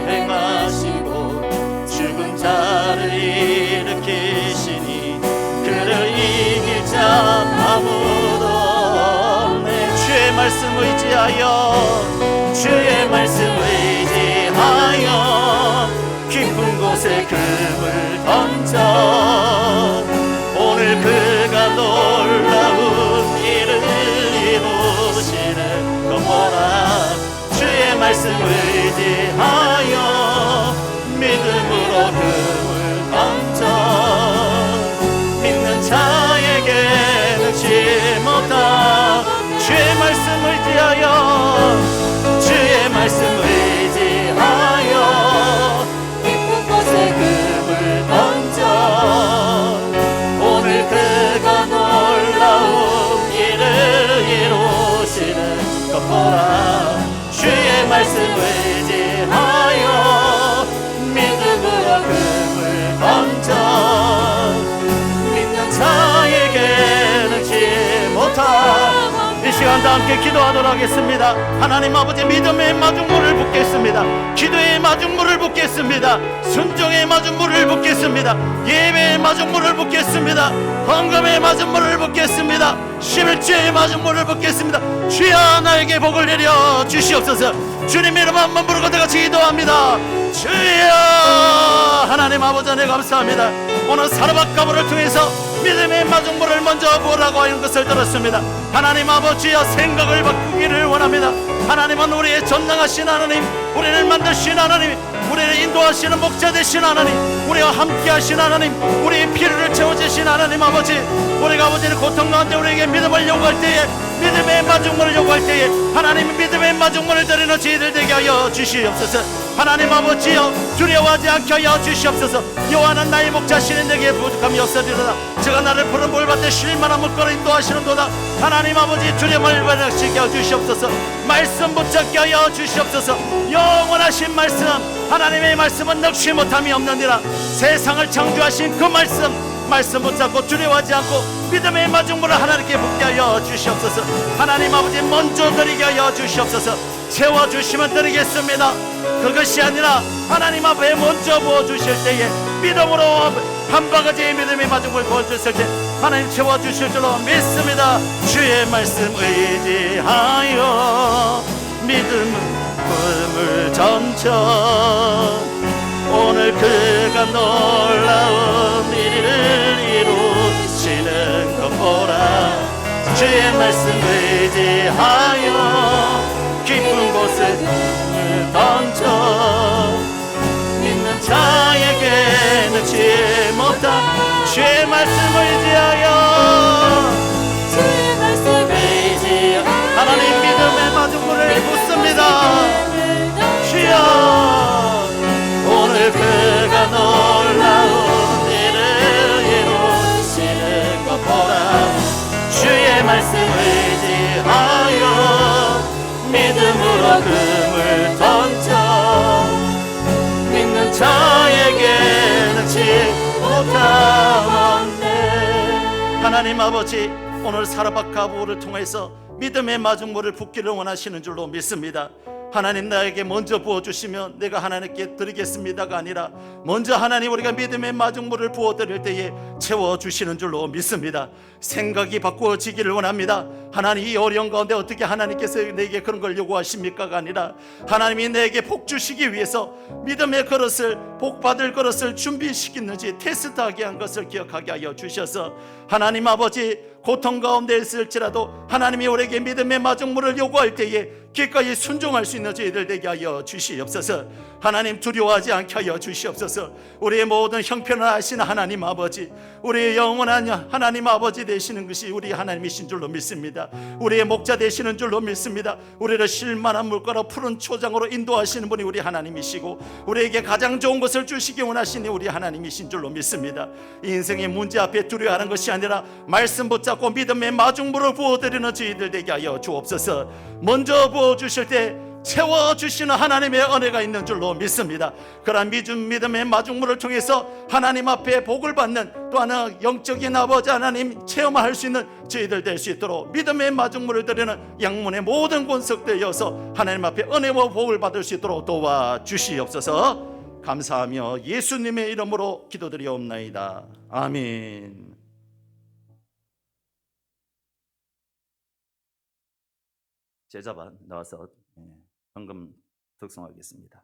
행하시고 죽은 자를 일으키시니 그를 이길 자 아무도 없네. 주의 말씀 의지하여 주의 말씀 의지하여 깊은 곳에 금을 던져 오늘 그가 놀라운 일을 이루시는 것보라. 주의 말씀 의지하여 믿음으로 금을 던져 믿는 자에게 능치 못하. 주의 말씀 의지하여 주의 말씀 의지하여 깊은 곳에 금을 던져 오늘 그가 놀라운 일을 이루시는 것 보라. 주의 말씀 의지하여 믿음으로 금을 던져 믿는 자에게 능치 못하. 이 시간 다 함께 기도하도록 하겠습니다. 하나님 아버지, 믿음의 마중물을 붓겠습니다. 기도의 마중물을 붓겠습니다. 순종의 마중물을 붓겠습니다. 예배의 마중물을 붓겠습니다. 헌금의 마중물을 붓겠습니다. 11조의 마중물을 붓겠습니다. 주여 나에게 복을 내려 주시옵소서. 주님 이름 한번 부르고 같이 기도합니다. 주여 하나님 아버지 네 감사합니다. 오늘 사르밧가보를 통해서 믿음의 마중물을 먼저 부으라고 하는 것을 들었습니다. 하나님 아버지여 생각을 바꾸기를 원합니다. 하나님은 우리의 전능하신 하나님, 우리를 만드신 하나님, 우리를 인도하시는 목자 되신 하나님, 우리와 함께 하신 하나님, 우리의 필요를 채워주신 하나님 아버지, 우리가 아버지의 고통 가운데 우리에게 믿음을 요구할 때에, 믿음의 마중물을 요구할 때에 하나님은 믿음의 마중물을 드리는 저희들 되게 하여 주시옵소서. 하나님 아버지여 두려워하지 않게 하여 주시옵소서. 여호와는 나의 목자시는 내게 부족함이 없어지로다. 제가 나를 푸른 물밭에 쉴 만한 물가로 인도하시는도다. 하나님 아버지 두려움을 버리시게 하여 주시옵소서. 말씀 붙잡게 하여 주시옵소서. 영원하신 말씀, 하나님의 말씀은 넉시 못함이 없느니라. 세상을 창조하신 그 말씀 붙잡고 두려워하지 않고 믿음의 마중물을 하나님께 붓게 하여 주시옵소서. 하나님 아버지 먼저 드리게 하여 주시옵소서. 채워주시면 드리겠습니다. 그것이 아니라 하나님 앞에 먼저 부어주실 때에 믿음으로 한 바가지의 믿음의 마중물 부어주실 때 하나님 채워주실 줄로 믿습니다. 주의 말씀 의지하여 믿음을 점쳐 오늘 그가 놀라운 일을 이루시는 것 보라. 주의 말씀 의지하여 깊은 곳에 금을 던져 믿는 자에게 능치 못한 주의 말씀 의지하여 주의 말씀 의지하여 하나님 믿음의 마중물을 붓습니다. 주여 오늘 그가 놀라운 일을 이루시는 것 보라. 주의 말씀 의지하여 믿음으로 금을 던져 믿는 자에게 능치 못하옵네. 하나님 아버지, 오늘 사르밧가보를 통해서 믿음의 마중물을 붓기를 원하시는 줄로 믿습니다. 하나님 나에게 먼저 부어주시면 내가 하나님께 드리겠습니다가 아니라 먼저 하나님 우리가 믿음의 마중물을 부어드릴 때에 채워주시는 줄로 믿습니다. 생각이 바꾸어지기를 원합니다. 하나님 이 어려운 가운데 어떻게 하나님께서 내게 그런 걸 요구하십니까가 아니라 하나님이 내게 복 주시기 위해서 믿음의 그릇을 복 받을 그릇을 준비시키는지 테스트하게 한 것을 기억하게 하여 주셔서 하나님 아버지 고통 가운데 있을지라도 하나님이 우리에게 믿음의 마중물을 요구할 때에 기꺼이 순종할 수 있는 저희들 되게 하여 주시옵소서. 하나님 두려워하지 않게 하여 주시옵소서. 우리의 모든 형편을 아시는 하나님 아버지, 우리의 영원한 하나님 아버지 되시는 것이 우리 하나님이신 줄로 믿습니다. 우리의 목자 되시는 줄로 믿습니다. 우리를 쉴만한 물가로 푸른 초장으로 인도하시는 분이 우리 하나님이시고 우리에게 가장 좋은 것을 주시기 원하시니 우리 하나님이신 줄로 믿습니다. 인생의 문제 앞에 두려워하는 것이 아니라 말씀 붙잡고 믿음의 마중물을 부어드리는 저희들 되게 하여 주옵소서. 먼저 부어주실 때 채워주시는 하나님의 은혜가 있는 줄로 믿습니다. 그러한 믿음의 마중물을 통해서 하나님 앞에 복을 받는 또 하나 영적인 아버지 하나님 체험할 수 있는 저희들 될 수 있도록 믿음의 마중물을 드리는 양문의 모든 권속되어서 하나님 앞에 은혜와 복을 받을 수 있도록 도와주시옵소서. 감사하며 예수님의 이름으로 기도드리옵나이다. 아멘. 제자반 나와서 헌금 득송하겠습니다.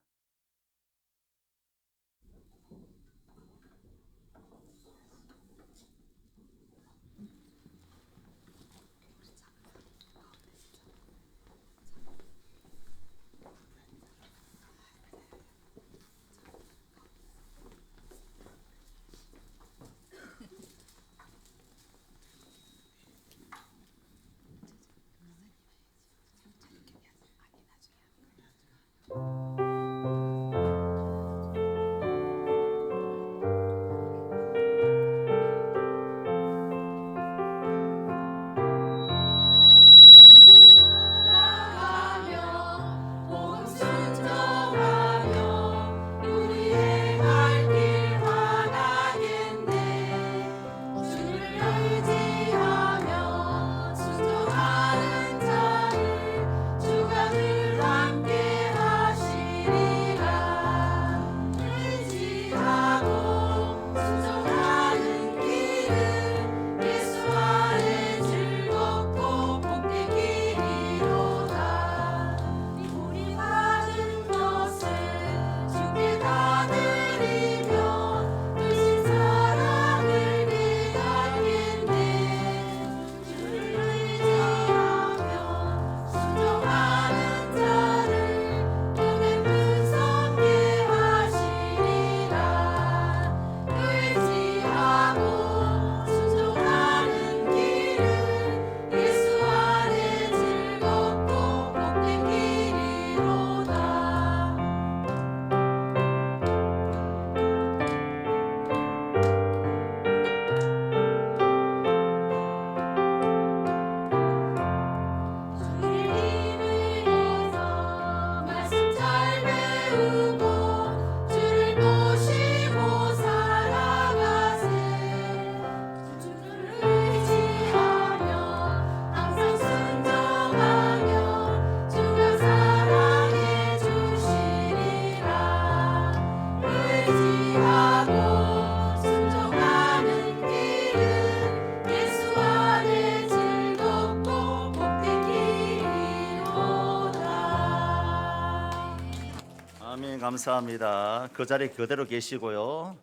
감사합니다. 그 자리 그대로 계시고요.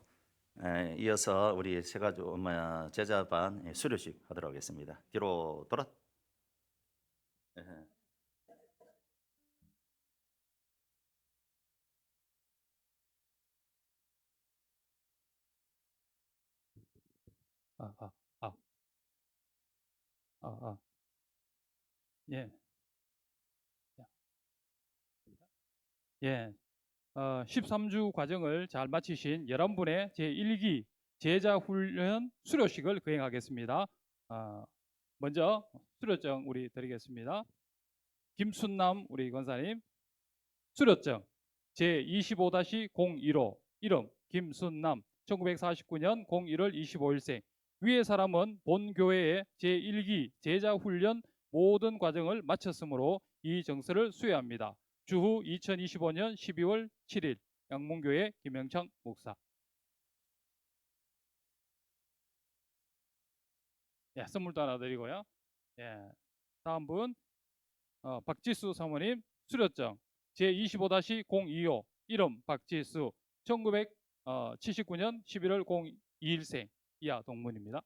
이어서 우리 세 가지 제자반 수료식 하도록 하겠습니다. 뒤로 돌아. 예. 예. 13주 과정을 잘 마치신 11분의 제1기 제자훈련 수료식을 거행하겠습니다. 먼저 수료증 우리 드리겠습니다. 김순남 우리 권사님 수료증 제25-015 이름 김순남 1949년 01월 25일생 위의 사람은 본 교회의 제1기 제자훈련 모든 과정을 마쳤으므로 이 정서를 수여합니다. 주후 2025년 12월 7일 양문교회 김영창 목사. 예, 선물도 하나 드리고요. 예, 다음 분 박지수 사모님 수료증 제25-025 이름 박지수 1979년 11월 02일생 이하 동문입니다.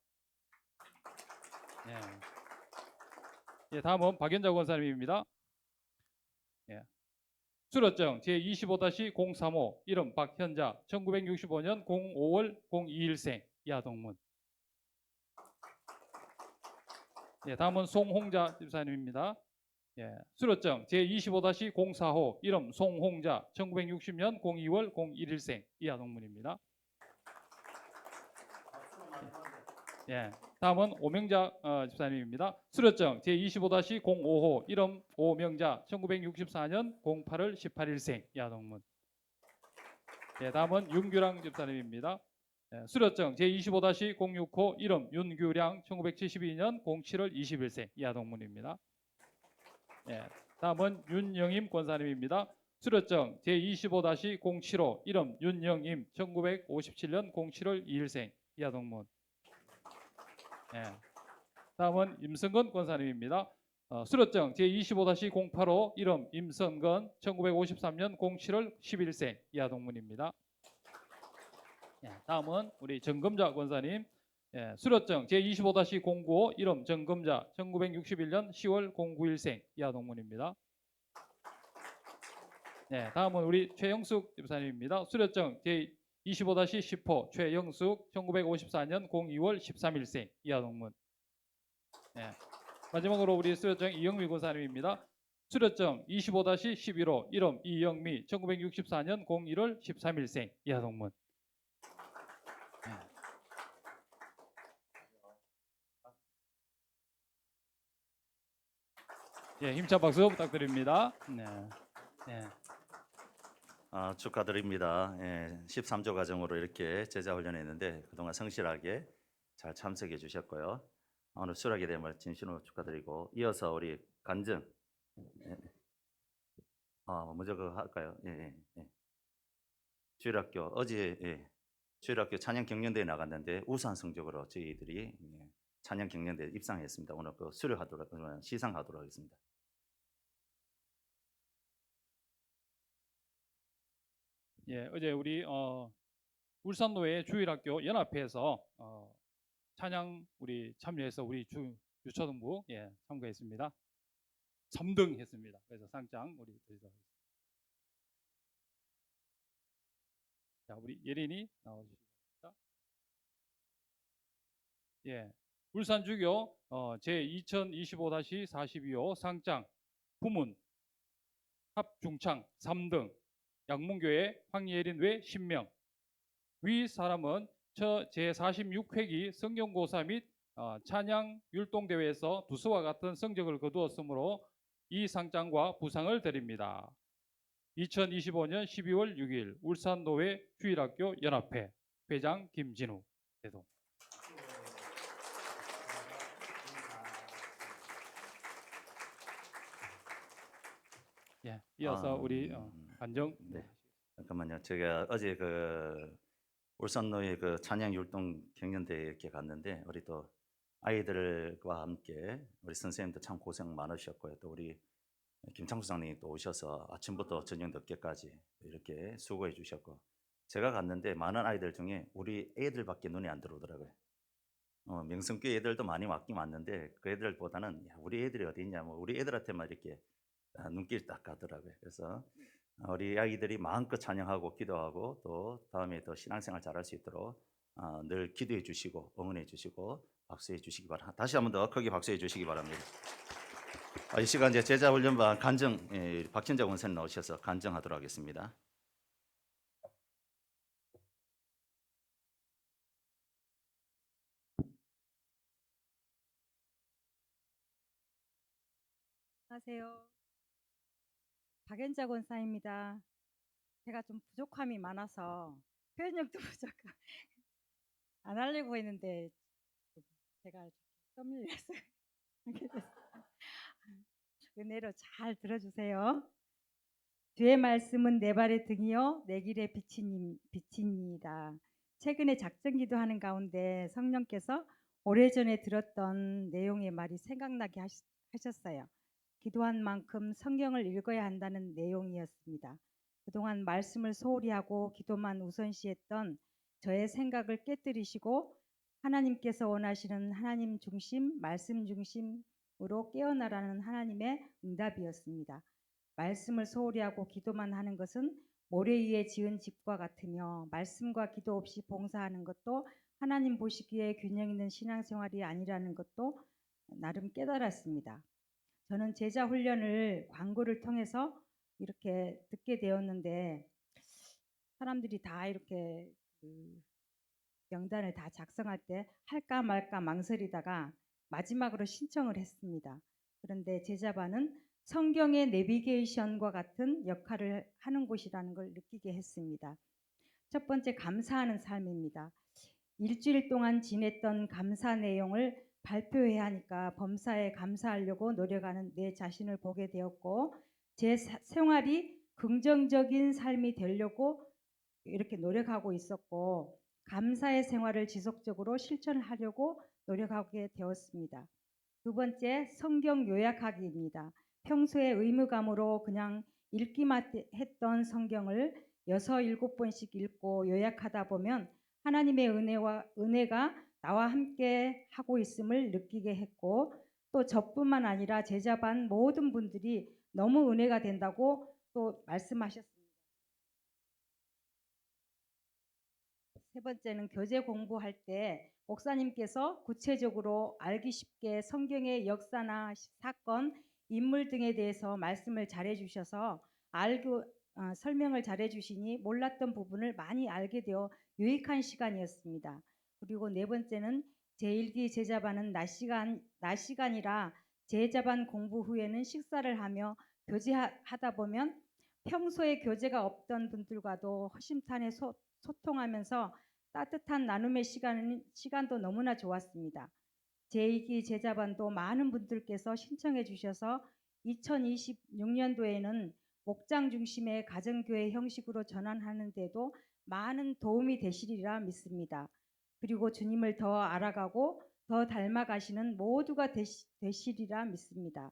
예, 다음은 박연자 권사님입니다. 예. 수료증 제25-035 이름 박현자 1965년 05월 02일생 이하동문. 예, 다음은 송홍자 집사님입니다. 예, 수료증 제25-045 이름 송홍자 1960년 02월 01일생 이하동문입니다. 예, 다음은 오명자 집사님입니다. 수료증 제25-055 이름 오명자 1964년 08월 18일생 이하동문. 예, 다음은 윤규랑 집사님입니다. 예, 수료증 제25-065 이름 윤규량 1972년 07월 20일생 이하동문입니다. 예, 다음은 윤영임 권사님입니다. 수료증 제25-075 이름 윤영임 1957년 07월 2일생 이하동문. 예, 다음은 임성건 권사님입니다. 수료증 제25-085 이름 임성건 1953년 07월 10일생 이하동문입니다. 예, 다음은 우리 정금자 권사님. 예, 수료증 제25-095 이름 정금자 1961년 10월 09일생 이하동문입니다. 예, 다음은 우리 최영숙 집사님입니다. 수료증 제25-10호 최영숙 1954년 02월 13일생 이하동문. 예, 마지막으로 우리 수료증 이영미 권사님입니다. 수료증 25-11호 이름 이영미 1964년 01월 13일생 이하동문. 예, 힘찬 박수 부탁드립니다. 네. 네. 축하드립니다. 예, 13조 과정으로 이렇게 제자 훈련했는데 그동안 성실하게 잘 참석해 주셨고요. 오늘 수락이 됨을 진심으로 축하드리고 이어서 우리 간증 먼저 그거 할까요? 주일학교 어제 주일학교 찬양 경연대회 나갔는데 우수한 성적으로 저희들이 찬양 경연대회 입상했습니다. 오늘 그 수료하도록 시상하도록 하겠습니다. 예, 어제 우리 울산노회 주일학교 연합회에서 찬양 우리 참여해서 우리 유초등부 참가했습니다. 3등 했습니다. 그래서 상장 우리 드리도록 하겠습니다. 자, 우리 예린이 나와주시겠습니다. 예, 울산주교 제2025-42호 상장 부문 합중창 3등 양문교회 황예린 외 10명. 위 사람은 제46회기 성경고사 및 찬양 율동대회에서 두수와 같은 성적을 거두었으므로 이 상장과 부상을 드립니다. 2025년 12월 6일 울산노회 주일학교 연합회 회장 김진우 대동. 예, 이어서 우리 안정. 네. 잠깐만요. 제가 어제 그 울산노회 그 찬양 율동 경연대회 이렇게 갔는데 우리 또 아이들과 함께 우리 선생님도 참 고생 많으셨고요. 또 우리 김창수 장님이 또 오셔서 아침부터 저녁 늦게까지 이렇게 수고해 주셨고 제가 갔는데 많은 아이들 중에 우리 애들밖에 눈에 안 들어오더라고요. 명성교회 애들도 많이 왔긴 왔는데 그 애들보다는 야, 우리 애들이 어디 있냐 뭐 우리 애들한테만 이렇게 눈길 딱 가더라고요. 그래서 우리 아이들이 마음껏 찬양하고 기도하고 또 다음에 더 신앙생활 잘할 수 있도록 늘 기도해 주시고 응원해 주시고 박수해 주시기 바랍니다. 다시 한번 더 크게 박수해 주시기 바랍니다. 이 시간 이제 제자훈련반 간증 박진자 원사님 나오셔서 간증하도록 하겠습니다. 안녕하세요. 박연자 권사입니다. 제가 좀 부족함이 많아서 표현력도 부족한 안 하려고 했는데 제가 떠밀려서 하게 됐어요. 은혜로 잘 들어주세요. 주의 말씀은 내 발의 등이요 내 길의 빛이니이다. 최근에 작전 기도하는 가운데 성령께서 오래전에 들었던 내용의 말이 생각나게 하셨어요. 기도한 만큼 성경을 읽어야 한다는 내용이었습니다. 그동안 말씀을 소홀히 하고 기도만 우선시했던 저의 생각을 깨뜨리시고 하나님께서 원하시는 하나님 중심, 말씀 중심으로 깨어나라는 하나님의 응답이었습니다. 말씀을 소홀히 하고 기도만 하는 것은 모래 위에 지은 집과 같으며 말씀과 기도 없이 봉사하는 것도 하나님 보시기에 균형 있는 신앙생활이 아니라는 것도 나름 깨달았습니다. 저는 제자 훈련을 광고를 통해서 이렇게 듣게 되었는데 사람들이 다 이렇게 명단을 다 작성할 때 할까 말까 망설이다가 마지막으로 신청을 했습니다. 그런데 제자반은 성경의 내비게이션과 같은 역할을 하는 곳이라는 걸 느끼게 했습니다. 첫 번째, 감사하는 삶입니다. 일주일 동안 지냈던 감사 내용을 발표해야 하니까 범사에 감사하려고 노력하는 내 자신을 보게 되었고 제 생활이 긍정적인 삶이 되려고 이렇게 노력하고 있었고 감사의 생활을 지속적으로 실천하려고 노력하게 되었습니다. 두 번째, 성경 요약하기입니다. 평소에 의무감으로 그냥 읽기만 했던 성경을 6, 7번씩 읽고 요약하다 보면 하나님의 은혜가 나와 함께 하고 있음을 느끼게 했고 또 저뿐만 아니라 제자반 모든 분들이 너무 은혜가 된다고 또 말씀하셨습니다. 세 번째는 교재 공부할 때 목사님께서 구체적으로 알기 쉽게 성경의 역사나 사건, 인물 등에 대해서 말씀을 잘해 주셔서 설명을 잘해 주시니 몰랐던 부분을 많이 알게 되어 유익한 시간이었습니다. 그리고 네 번째는 제1기 제자반은 낮 시간이라 제자반 공부 후에는 식사를 하며 교제하다 보면 평소에 교제가 없던 분들과도 허심탄회 소통하면서 따뜻한 나눔의 시간도 너무나 좋았습니다. 제2기 제자반도 많은 분들께서 신청해 주셔서 2026년도에는 목장 중심의 가정교회 형식으로 전환하는 데도 많은 도움이 되시리라 믿습니다. 그리고 주님을 더 알아가고 더 닮아가시는 모두가 되시리라 믿습니다.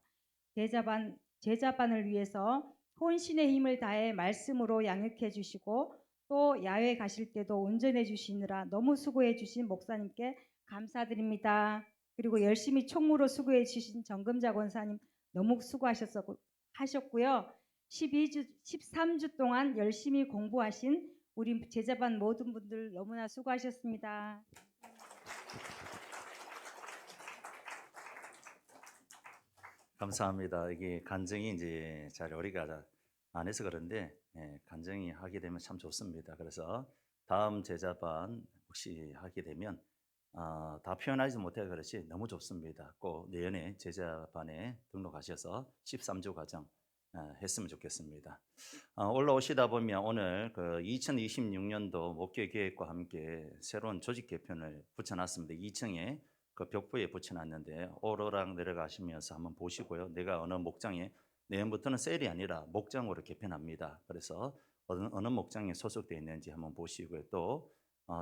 제자반을 위해서 혼신의 힘을 다해 말씀으로 양육해 주시고 또 야외 가실 때도 운전해 주시느라 너무 수고해 주신 목사님께 감사드립니다. 그리고 열심히 총무로 수고해 주신 정금자 권사님 너무 수고하셨고요. 13주 동안 열심히 공부하신 우리 제자반 모든 분들 너무나 수고하셨습니다. 감사합니다. 이게 간증이 이제 잘 우리가 안 해서 그런데 간증이 하게 되면 참 좋습니다. 그래서 다음 제자반 혹시 하게 되면 다 표현하지 못해 그렇지 너무 좋습니다. 꼭 내년에 제자반에 등록하셔서 13주 과정 했으면 좋겠습니다. 올라오시다 보면 오늘 그 2026년도 목회 계획과 함께 새로운 조직 개편을 붙여놨습니다. 2층에 그 벽부에 붙여놨는데 오르락 내려가시면서 한번 보시고요. 내가 어느 목장에 내년부터는 셀이 아니라 목장으로 개편합니다. 그래서 어느 목장에 소속되어 있는지 한번 보시고요. 또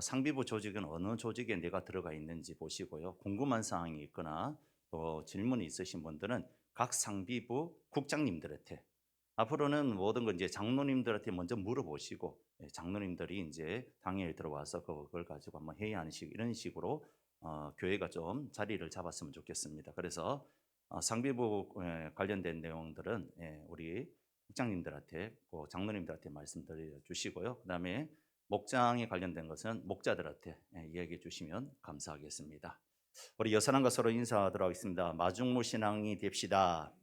상비부 조직은 어느 조직에 내가 들어가 있는지 보시고요. 궁금한 사항이 있거나 또 질문이 있으신 분들은 각 상비부 국장님들한테 앞으로는 모든 건 이제 장로님들한테 먼저 물어보시고 장로님들이 이제 당일 들어와서 그걸 가지고 한번 회의하는 이런 식으로 교회가 좀 자리를 잡았으면 좋겠습니다. 그래서 상비부 관련된 내용들은 우리 국장님들한테 장로님들한테 말씀드려 주시고요. 그다음에 목장에 관련된 것은 목자들한테 이야기해 주시면 감사하겠습니다. 우리 여사람과 서로 인사하도록 하겠습니다. 마중무 신앙이 됩시다.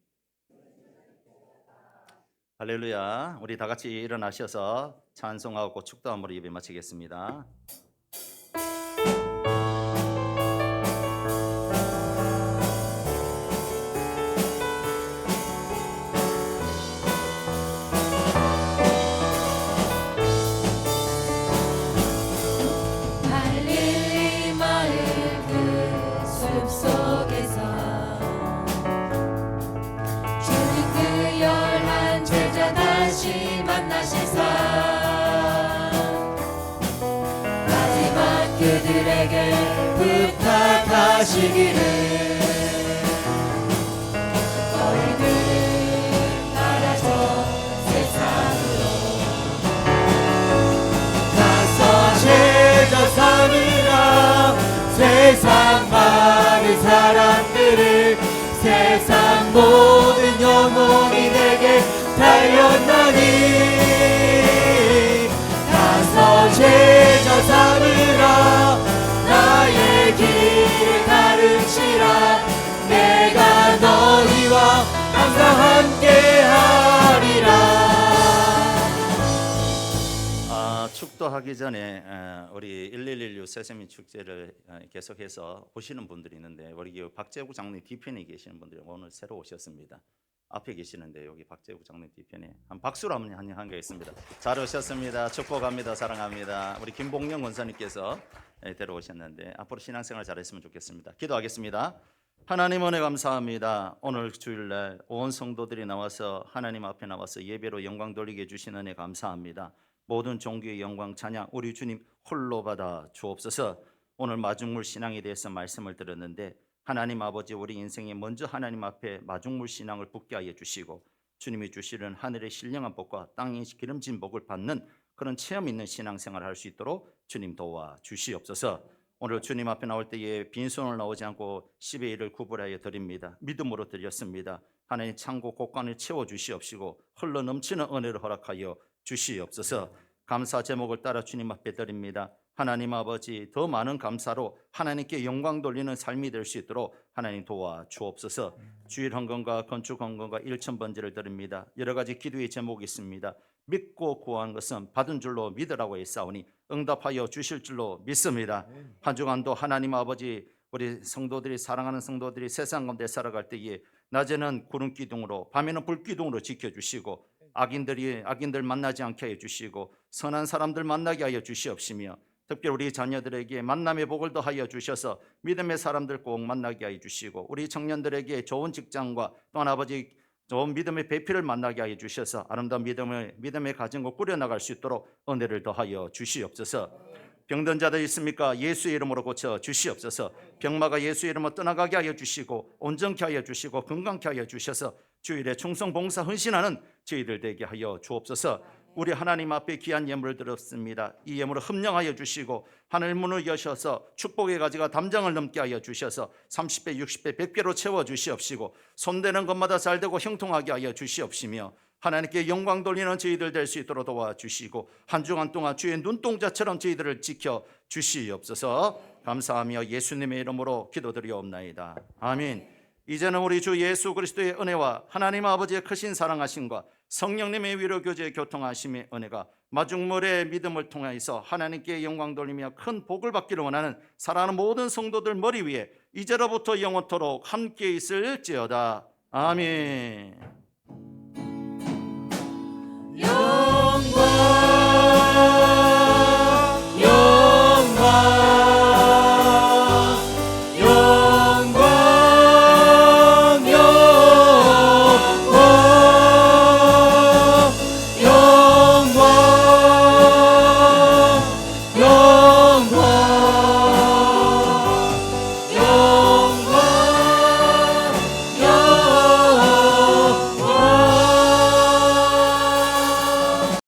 할렐루야. 우리 다 같이 일어나셔서 찬송하고 축도함으로 예배 마치겠습니다. 갈릴리 마을 그 숲속에서 주님 그 열한 제자 다시 만나시사 마지막 그들에게 부탁하시기를 너희들은 나가서 세상으로 가서 제자 삼으라 모든 영혼이 내게 달렸나니 가서 제자 삼으라 나의 길을 가르치라 내가 너희와 항상 함께하리라. 축도하기 전에 우리 1116 세세미 축제를 계속해서 보시는 분들이 있는데 우리 박재국 장로님 뒤편에 계시는 분들이 오늘 새로 오셨습니다. 앞에 계시는데 여기 박재국 장로님 뒤편에 한 박수로 한번 환영하겠습니다. 잘 오셨습니다. 축복합니다. 사랑합니다. 우리 김봉영 권사님께서 데려오셨는데 앞으로 신앙생활 잘했으면 좋겠습니다. 기도하겠습니다. 하나님 은혜 감사합니다. 오늘 주일날 온 성도들이 나와서 하나님 앞에 나와서 예배로 영광 돌리게 해주신 은혜 감사합니다. 모든 종교의 영광 찬양 우리 주님 홀로 받아 주옵소서. 오늘 마중물 신앙에 대해서 말씀을 들었는데 하나님 아버지 우리 인생에 먼저 하나님 앞에 마중물 신앙을 붙게 하여 주시고 주님이 주시는 하늘의 신령한 복과 땅의 기름진 복을 받는 그런 체험 있는 신앙생활을 할 수 있도록 주님 도와 주시옵소서. 오늘 주님 앞에 나올 때에 빈손을 나오지 않고 10의 1을 구분하여 드립니다. 믿음으로 드렸습니다. 하나님 창고 곳간을 채워 주시옵시고 흘러 넘치는 은혜를 허락하여 주시옵소서. 감사 제목을 따라 주님 앞에 드립니다. 하나님 아버지 더 많은 감사로 하나님께 영광 돌리는 삶이 될 수 있도록 하나님 도와 주옵소서. 주일 헌금과 건축 헌금과 1,000번제를 드립니다. 여러 가지 기도의 제목이 있습니다. 믿고 구한 것은 받은 줄로 믿으라고 했사오니 응답하여 주실 줄로 믿습니다. 한 주간도 하나님 아버지 우리 성도들이 사랑하는 성도들이 세상 가운데 살아갈 때에 낮에는 구름 기둥으로 밤에는 불 기둥으로 지켜주시고 악인들 만나지 않게 해주시고 선한 사람들 만나게 하여 주시옵시며 특별히 우리 자녀들에게 만남의 복을 더하여 주셔서 믿음의 사람들 꼭 만나게 하여 주시고 우리 청년들에게 좋은 직장과 또한 아버지 좋은 믿음의 배필을 만나게 하여 주셔서 아름다운 믿음의 가정을 꾸려나갈 수 있도록 은혜를 더하여 주시옵소서. 병든 자들 있습니까? 예수의 이름으로 고쳐 주시옵소서. 병마가 예수의 이름으로 떠나가게 하여 주시고 온전케 하여 주시고 건강케 하여 주셔서 주일에 충성 봉사 헌신하는 저희들 되게 하여 주옵소서. 우리 하나님 앞에 귀한 예물을 드렸습니다. 이 예물을 흠령하여 주시고 하늘 문을 여셔서 축복의 가지가 담장을 넘게 하여 주셔서 30배 60배 100배로 채워 주시옵시고 손대는 것마다 잘되고 형통하게 하여 주시옵시며 하나님께 영광 돌리는 저희들 될 수 있도록 도와주시고 한 주간 동안 주의 눈동자처럼 저희들을 지켜 주시옵소서. 감사하며 예수님의 이름으로 기도드리옵나이다. 아멘. 이제는 우리 주 예수 그리스도의 은혜와 하나님 아버지의 크신 사랑하심과 성령님의 위로 교제의 교통하심의 은혜가 마중물의 믿음을 통하여서 하나님께 영광 돌리며 큰 복을 받기를 원하는 사랑하는 모든 성도들 머리 위에 이제로부터 영원토록 함께 있을지어다. 아멘.